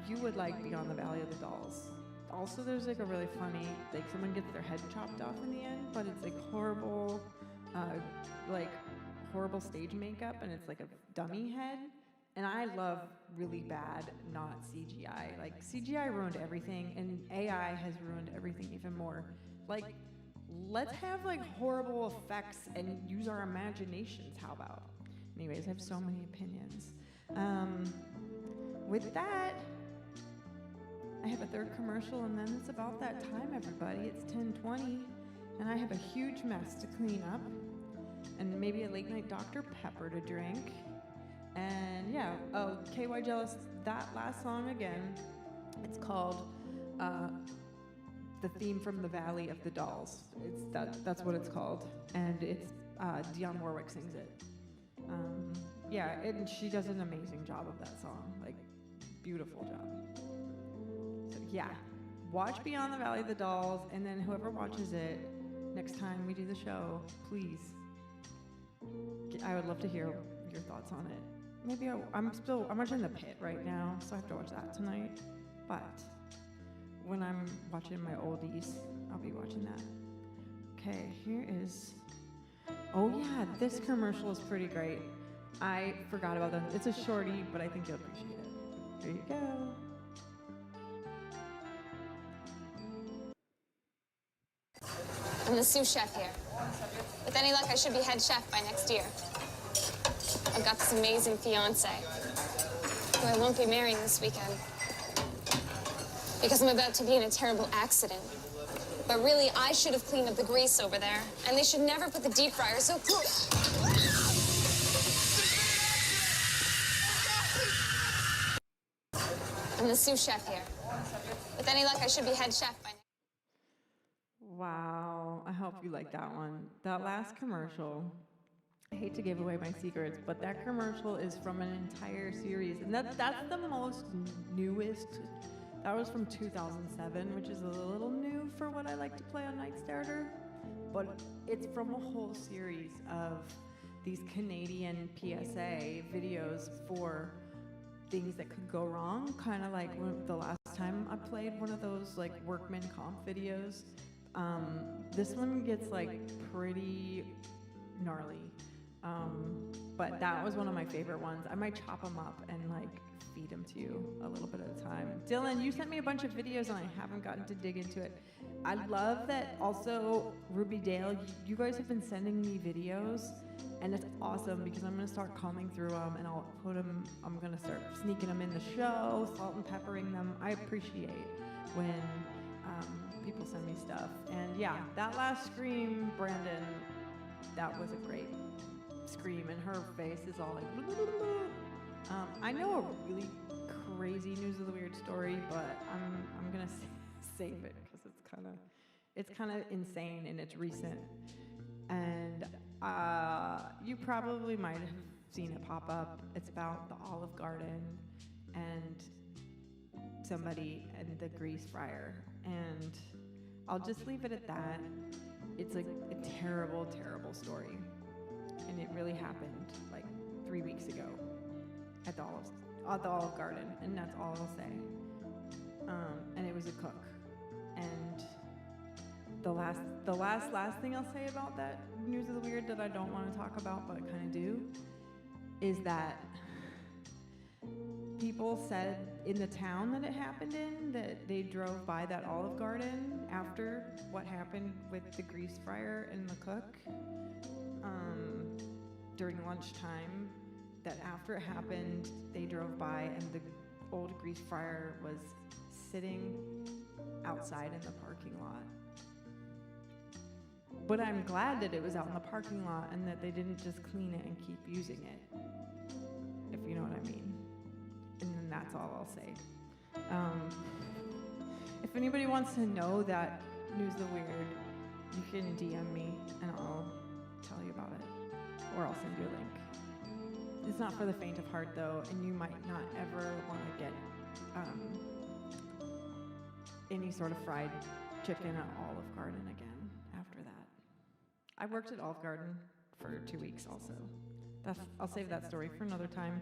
you would like Beyond the Valley of the Dolls. Also, there's like a really funny, like someone gets their head chopped off in the end, but it's like horrible stage makeup, and it's like a dummy head. And I love really bad, not CGI. Like, CGI ruined everything, and AI has ruined everything even more. Like, let's have like horrible effects and use our imaginations. How about? Anyways, I have so many opinions. With that, I have a third commercial, and then it's about that time, everybody. It's 10:20, and I have a huge mess to clean up, and maybe a late night Dr. Pepper to drink. And yeah, oh, KY Jealous, that last song again, it's called The Theme from the Valley of the Dolls. That's what it's called, and it's Dionne Warwick sings it. Yeah, and she does an amazing job of that song, like, beautiful job. So yeah, watch Beyond the Valley of the Dolls, and then whoever watches it, next time we do the show, please, I would love to hear your thoughts on it. Maybe I'm watching The Pit right now, so I have to watch that tonight. But when I'm watching my oldies, I'll be watching that. Okay, here is, oh yeah, this commercial is pretty great. I forgot about that. It's a shorty, but I think you'll appreciate it. Here you go. I'm the sous chef here. With any luck, I should be head chef by next year. I've got this amazing fiance, who I won't be marrying this weekend, because I'm about to be in a terrible accident. But really, I should have cleaned up the grease over there, and they should never put the deep fryer so close. I'm the sous chef here. With any luck, I should be head chef by next year. Wow, I hope you like that one. That last commercial, I hate to give away my secrets, but that commercial is from an entire series, and that's the most newest. That was from 2007, which is a little new for what I like to play on Night Starter, but it's from a whole series of these Canadian PSA videos for things that could go wrong, kind of like the last time I played one of those like workman comp videos. This one gets like pretty gnarly. But that was one of my favorite ones. I might chop them up and like feed them to you a little bit at a time. Dylan, you sent me a bunch of videos and I haven't gotten to dig into it. I love that also, Ruby Dale, you guys have been sending me videos and it's awesome because I'm gonna start combing through them and I'll put them, I'm gonna start sneaking them in the show, salt and peppering them. I appreciate when people send me stuff. And yeah, that last scream, Brandon, that was a great scream and her face is all like, I know a really crazy News of the Weird story, but I'm gonna save it because it's kind of insane and it's recent. And you probably might have seen it pop up. It's about the Olive Garden and somebody and the grease fryer. And I'll just leave it at that. It's like a terrible, terrible story. And it really happened like 3 weeks ago at the Olive Garden, and that's all I'll say. And it was a cook. And the last thing I'll say about that News of the Weird that I don't want to talk about, but I kind of do, is that people said in the town that it happened in that they drove by that Olive Garden after what happened with the grease fryer and the cook during lunchtime, that after it happened, they drove by and the old grease fryer was sitting outside in the parking lot. But I'm glad that it was out in the parking lot and that they didn't just clean it and keep using it, if you know what I mean. And then that's all I'll say. If anybody wants to know that News of the Weird, you can DM me and I'll tell you about it. Or I'll send you a link. It's not for the faint of heart though, and you might not ever want to get any sort of fried chicken at Olive Garden again after that. I worked at Olive Garden for 2 weeks also. I'll save that story for another time.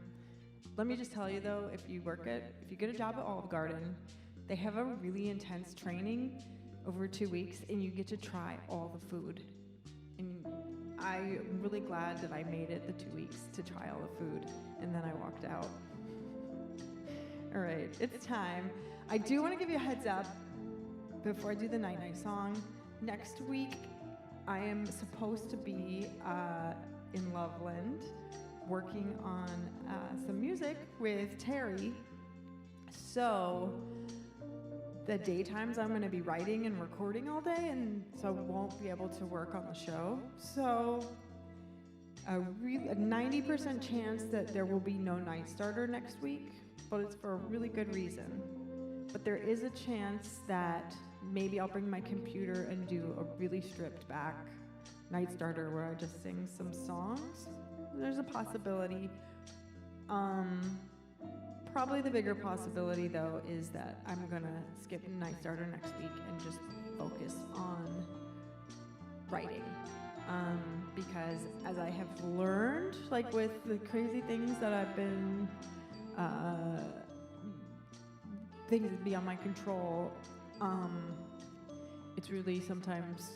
Let me just tell you though, if you get a job at Olive Garden, they have a really intense training over 2 weeks and you get to try all the food. And I'm really glad that I made it the 2 weeks to try all the food and then I walked out. All right, it's time. I do want to give you a heads up before I do the Night Night song. Next week, I am supposed to be in Loveland working on some music with Terry. So the daytimes I'm going to be writing and recording all day, and so I won't be able to work on the show. So a 90% chance that there will be no Night Starter next week, but it's for a really good reason. But there is a chance that maybe I'll bring my computer and do a really stripped back Night Starter where I just sing some songs. There's a possibility. Probably the bigger possibility though is that I'm gonna skip Night Starter next week and just focus on writing. Because as I have learned, like with the crazy things that I've been, things beyond my control, it's really sometimes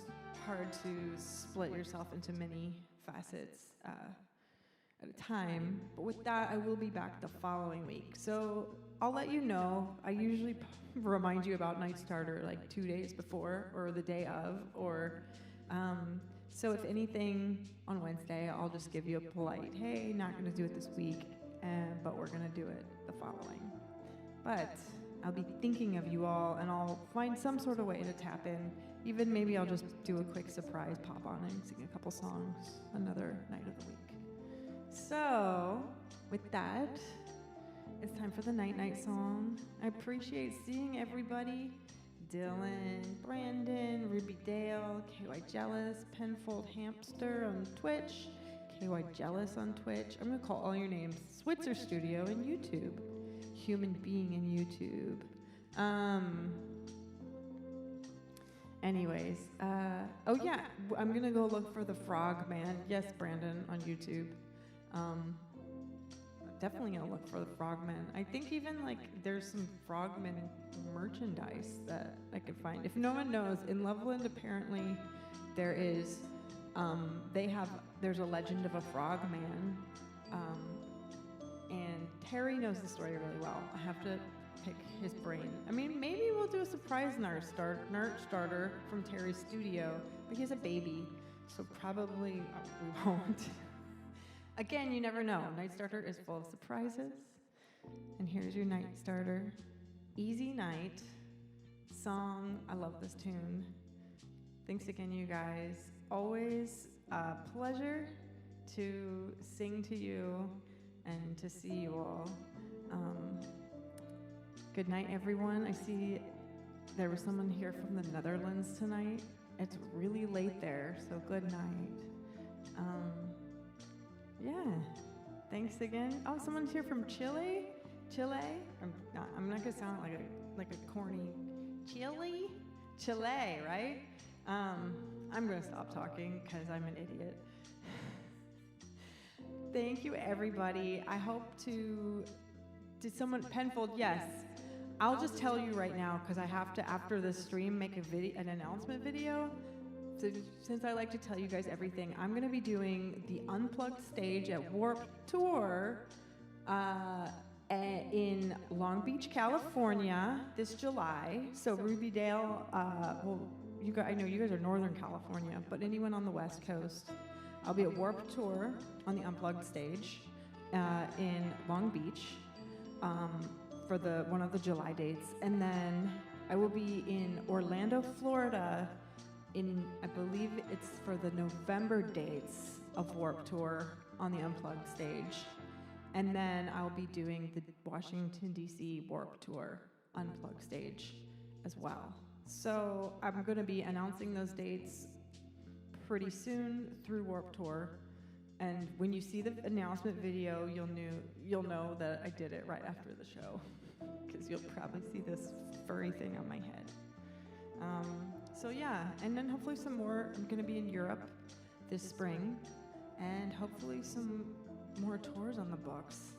hard to split yourself into many facets at a time. But with that, I will be back the following week. So I'll let you know. I usually remind you about Night Starter like 2 days before or the day of, or so if anything on Wednesday, I'll just give you a polite, hey, not gonna do it this week, but we're gonna do it the following. But I'll be thinking of you all and I'll find some sort of way to tap in. Even maybe I'll just do a quick surprise pop on and sing a couple songs another night of the week. So, with that, it's time for the Night Night song. I appreciate seeing everybody. Dylan, Brandon, Ruby Dale, KY Jealous, Penfold Hamster on Twitch, KY Jealous on Twitch. I'm gonna call all your names. Switzer Studio and YouTube. Human Being in YouTube. Anyways, oh yeah, I'm gonna go look for the Frogman. Yes, Brandon on YouTube. Definitely gonna look for the Frogman. I think even like there's some Frogman merchandise that I could find. If no one knows, in Loveland apparently there is There's a legend of a frog man, and Terry knows the story really well. I have to pick his brain. I mean, maybe we'll do a surprise nerd starter from Terry's studio, but he has a baby, so probably we won't. Again, you never know. Night Starter is full of surprises. And here's your Night Starter. Easy Night. Song. I love this tune. Thanks again, you guys. Always a pleasure to sing to you and to see you all. Good night, everyone. I see there was someone here from the Netherlands tonight. It's really late there, so good night. Yeah, thanks again. Oh, someone's here from Chile? I'm not gonna sound like a corny Chile, right? I'm gonna stop talking because I'm an idiot. Thank you, everybody. I hope to. Did someone Penfold? Yes. I'll just tell you right now because I have to after this stream make an announcement video. So since I like to tell you guys everything, I'm going to be doing the Unplugged stage at Warped Tour in Long Beach, California this July. So Rubydale, I know you guys are Northern California, but anyone on the West Coast, I'll be at Warped Tour on the Unplugged stage in Long Beach for one of the July dates. And then I will be in Orlando, Florida I believe it's for the November dates of Warped Tour on the Unplugged stage. And then I'll be doing the Washington, D.C. Warped Tour Unplugged stage as well. So I'm going to be announcing those dates pretty soon through Warped Tour. And when you see the announcement video, you'll know that I did it right after the show, because you'll probably see this furry thing on my head. So yeah, and then hopefully some more. I'm going to be in Europe this spring, and hopefully some more tours on the books.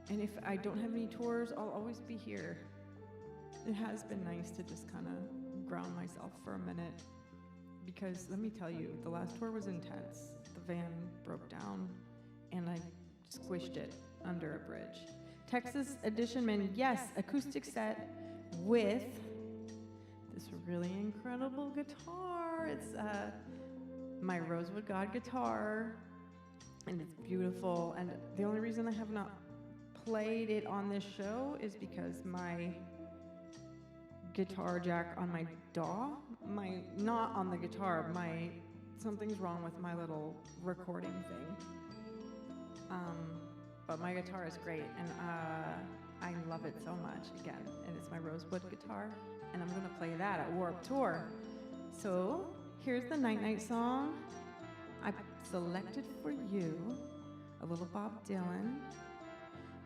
And if I don't have any tours, I'll always be here. It has been nice to just kind of ground myself for a minute, because let me tell you, the last tour was intense. The van broke down, and I squished it under a bridge. Texas Edition Man, yes, acoustic set with this really incredible guitar. It's my Rosewood God guitar, and it's beautiful. And the only reason I have not played it on this show is because my guitar jack on my DAW, not on the guitar, something's wrong with my little recording thing. But my guitar is great, and I love it so much, again, and it's my Rosewood guitar, and I'm gonna play that at Warped Tour. So here's the Night Night song I selected for you, a little Bob Dylan.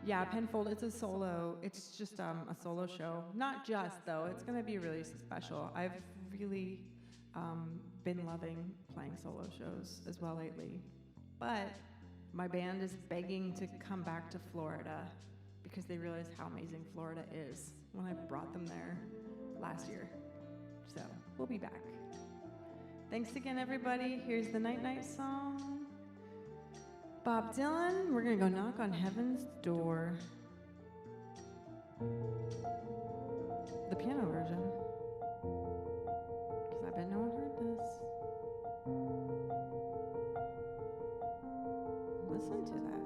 Yeah, Penfold, it's a solo. It's just a solo show. Not just, though. It's going to be really special. I've really been loving playing solo shows as well lately. But my band is begging to come back to Florida because they realize how amazing Florida is when I brought them there last year. So we'll be back. Thanks again, everybody. Here's the Night Night song. Bob Dylan, we're gonna go knock on heaven's door. The piano version. Because I bet no one heard this. Listen to that.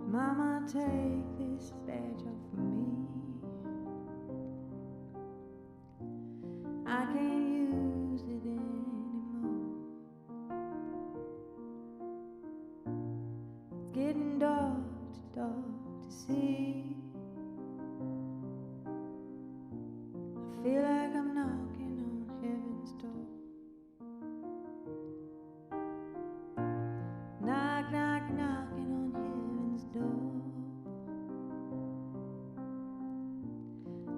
Mama, take this badge off me. I can't use it anymore. Getting dark to see. I feel like I'm knocking on heaven's door. Knock, knock, knocking on heaven's door.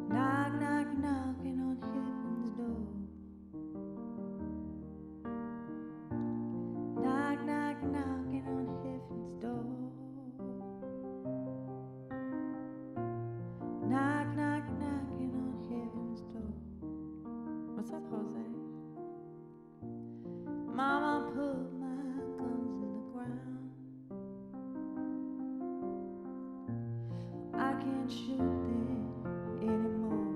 Knock, knock, knocking on heaven's door. up, Jose? Mama put my guns in the ground. I can't shoot them anymore.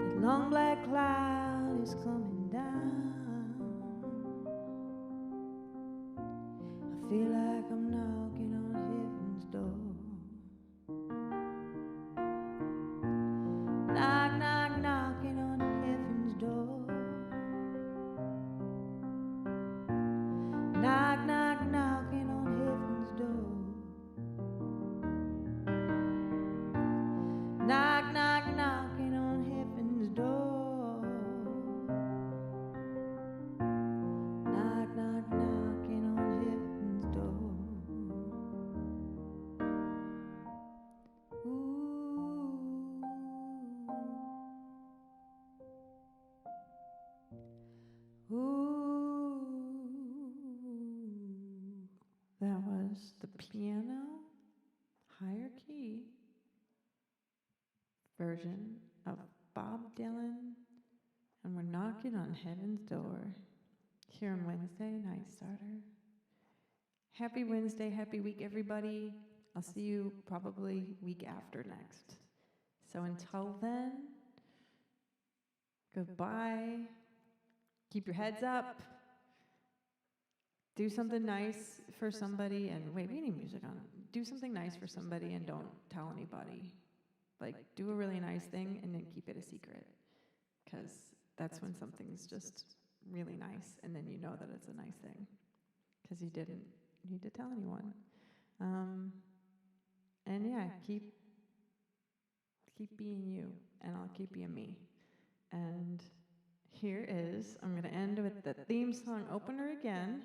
That long black cloud is coming down. I feel like I'm knocking on heaven's door. Knock, knock, knocking on heaven's door. Knock, knock, knocking on heaven's door. Knock, knock, knocking on heaven's door. Knock, knock, knocking on heaven's door. Ooh. That was the piano, higher key version of Bob Dylan, and we're knocking on heaven's door here on Wednesday Night Starter. Happy Wednesday, happy week, everybody. I'll see you probably week after next. So until then, goodbye. Keep your heads up. Do something nice for somebody, and wait, we need music on. Do something nice for somebody and don't tell anybody. Like, do a really nice thing and then keep it a secret. Because that's when something's just really nice, and then you know that it's a nice thing. Because you didn't need to tell anyone. And yeah, keep being you, and I'll keep being me. And here is, I'm going to end with the theme song opener again,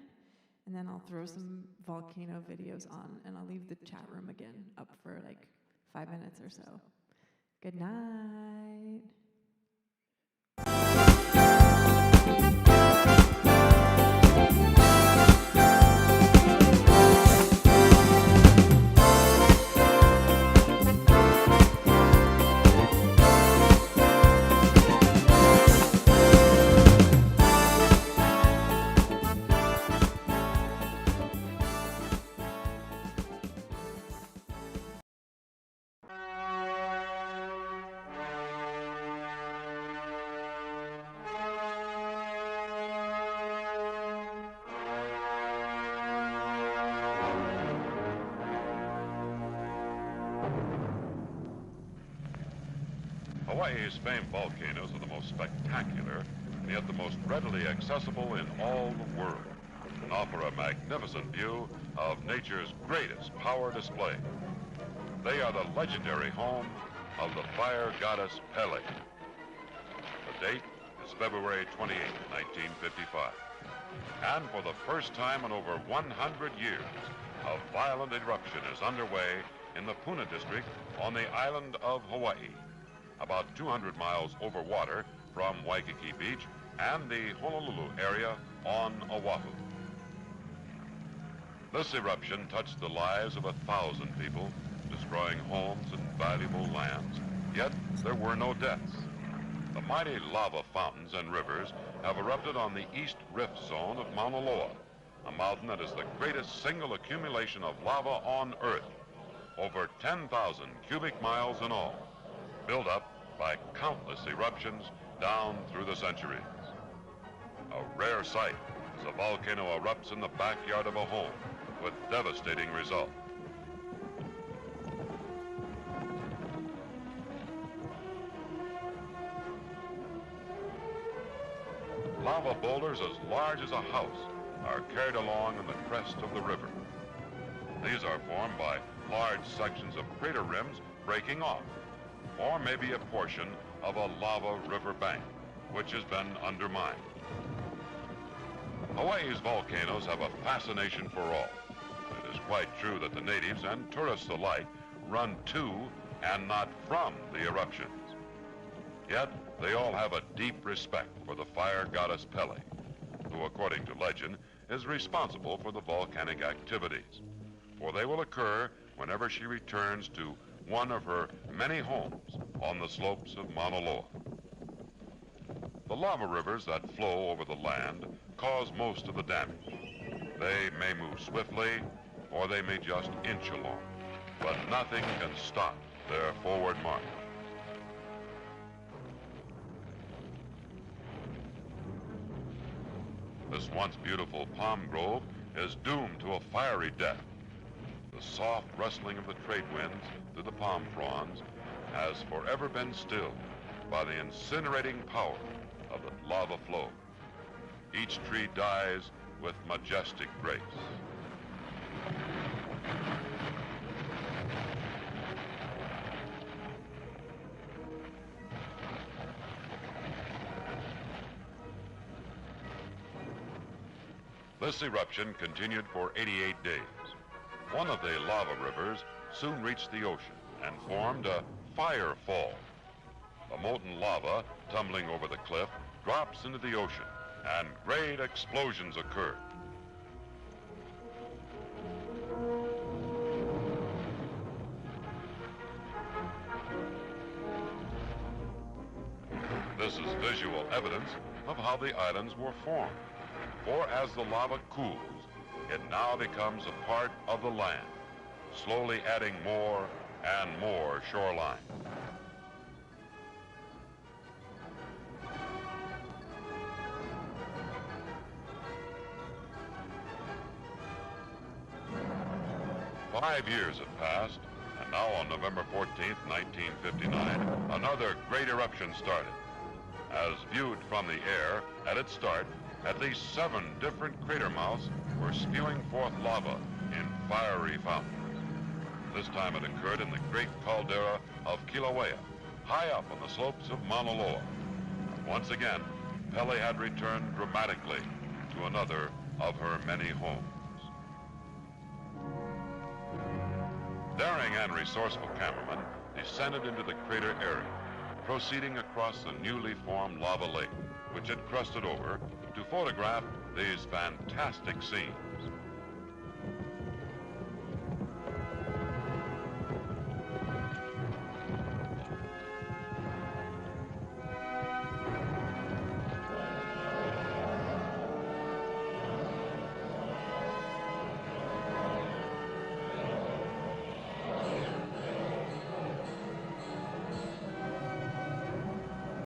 and then I'll throw some volcano videos on, and I'll leave the chat room again up for like 5 minutes or so. Good night. Hawaii's famed volcanoes are the most spectacular, and yet the most readily accessible in all the world, and offer a magnificent view of nature's greatest power display. They are the legendary home of the fire goddess Pele. The date is February 28, 1955. And for the first time in over 100 years, a violent eruption is underway in the Puna district on the island of Hawaii, about 200 miles over water from Waikiki Beach and the Honolulu area on Oahu. This eruption touched the lives of 1,000 people, destroying homes and valuable lands, yet there were no deaths. The mighty lava fountains and rivers have erupted on the East Rift Zone of Mauna Loa, a mountain that is the greatest single accumulation of lava on Earth, over 10,000 cubic miles in all, built up by countless eruptions down through the centuries. A rare sight as a volcano erupts in the backyard of a home with devastating results. Lava boulders as large as a house are carried along in the crest of the river. These are formed by large sections of crater rims breaking off, or maybe a portion of a lava river bank, which has been undermined. Hawaii's volcanoes have a fascination for all. It is quite true that the natives and tourists alike run to and not from the eruptions. Yet, they all have a deep respect for the fire goddess Pele, who, according to legend, is responsible for the volcanic activities, for they will occur whenever she returns to one of her many homes on the slopes of Mauna Loa. The lava rivers that flow over the land cause most of the damage. They may move swiftly, or they may just inch along, but nothing can stop their forward march. This once beautiful palm grove is doomed to a fiery death. The soft rustling of the trade winds through the palm fronds has forever been stilled by the incinerating power of the lava flow. Each tree dies with majestic grace. This eruption continued for 88 days. One of the lava rivers soon reached the ocean and formed a fire fall. The molten lava tumbling over the cliff drops into the ocean, and great explosions occur. This is visual evidence of how the islands were formed. For as the lava cools, it now becomes a part of the land, slowly adding more and more shoreline. Five years have passed, and now on November 14th, 1959, another great eruption started. As viewed from the air, at its start, at least 7 different crater mouths were spewing forth lava in fiery fountains. This time it occurred in the great caldera of Kilauea, high up on the slopes of Mauna Loa. Once again, Pele had returned dramatically to another of her many homes. Daring and resourceful cameramen descended into the crater area, proceeding across the newly formed lava lake, which had crusted over, to photograph these fantastic scenes.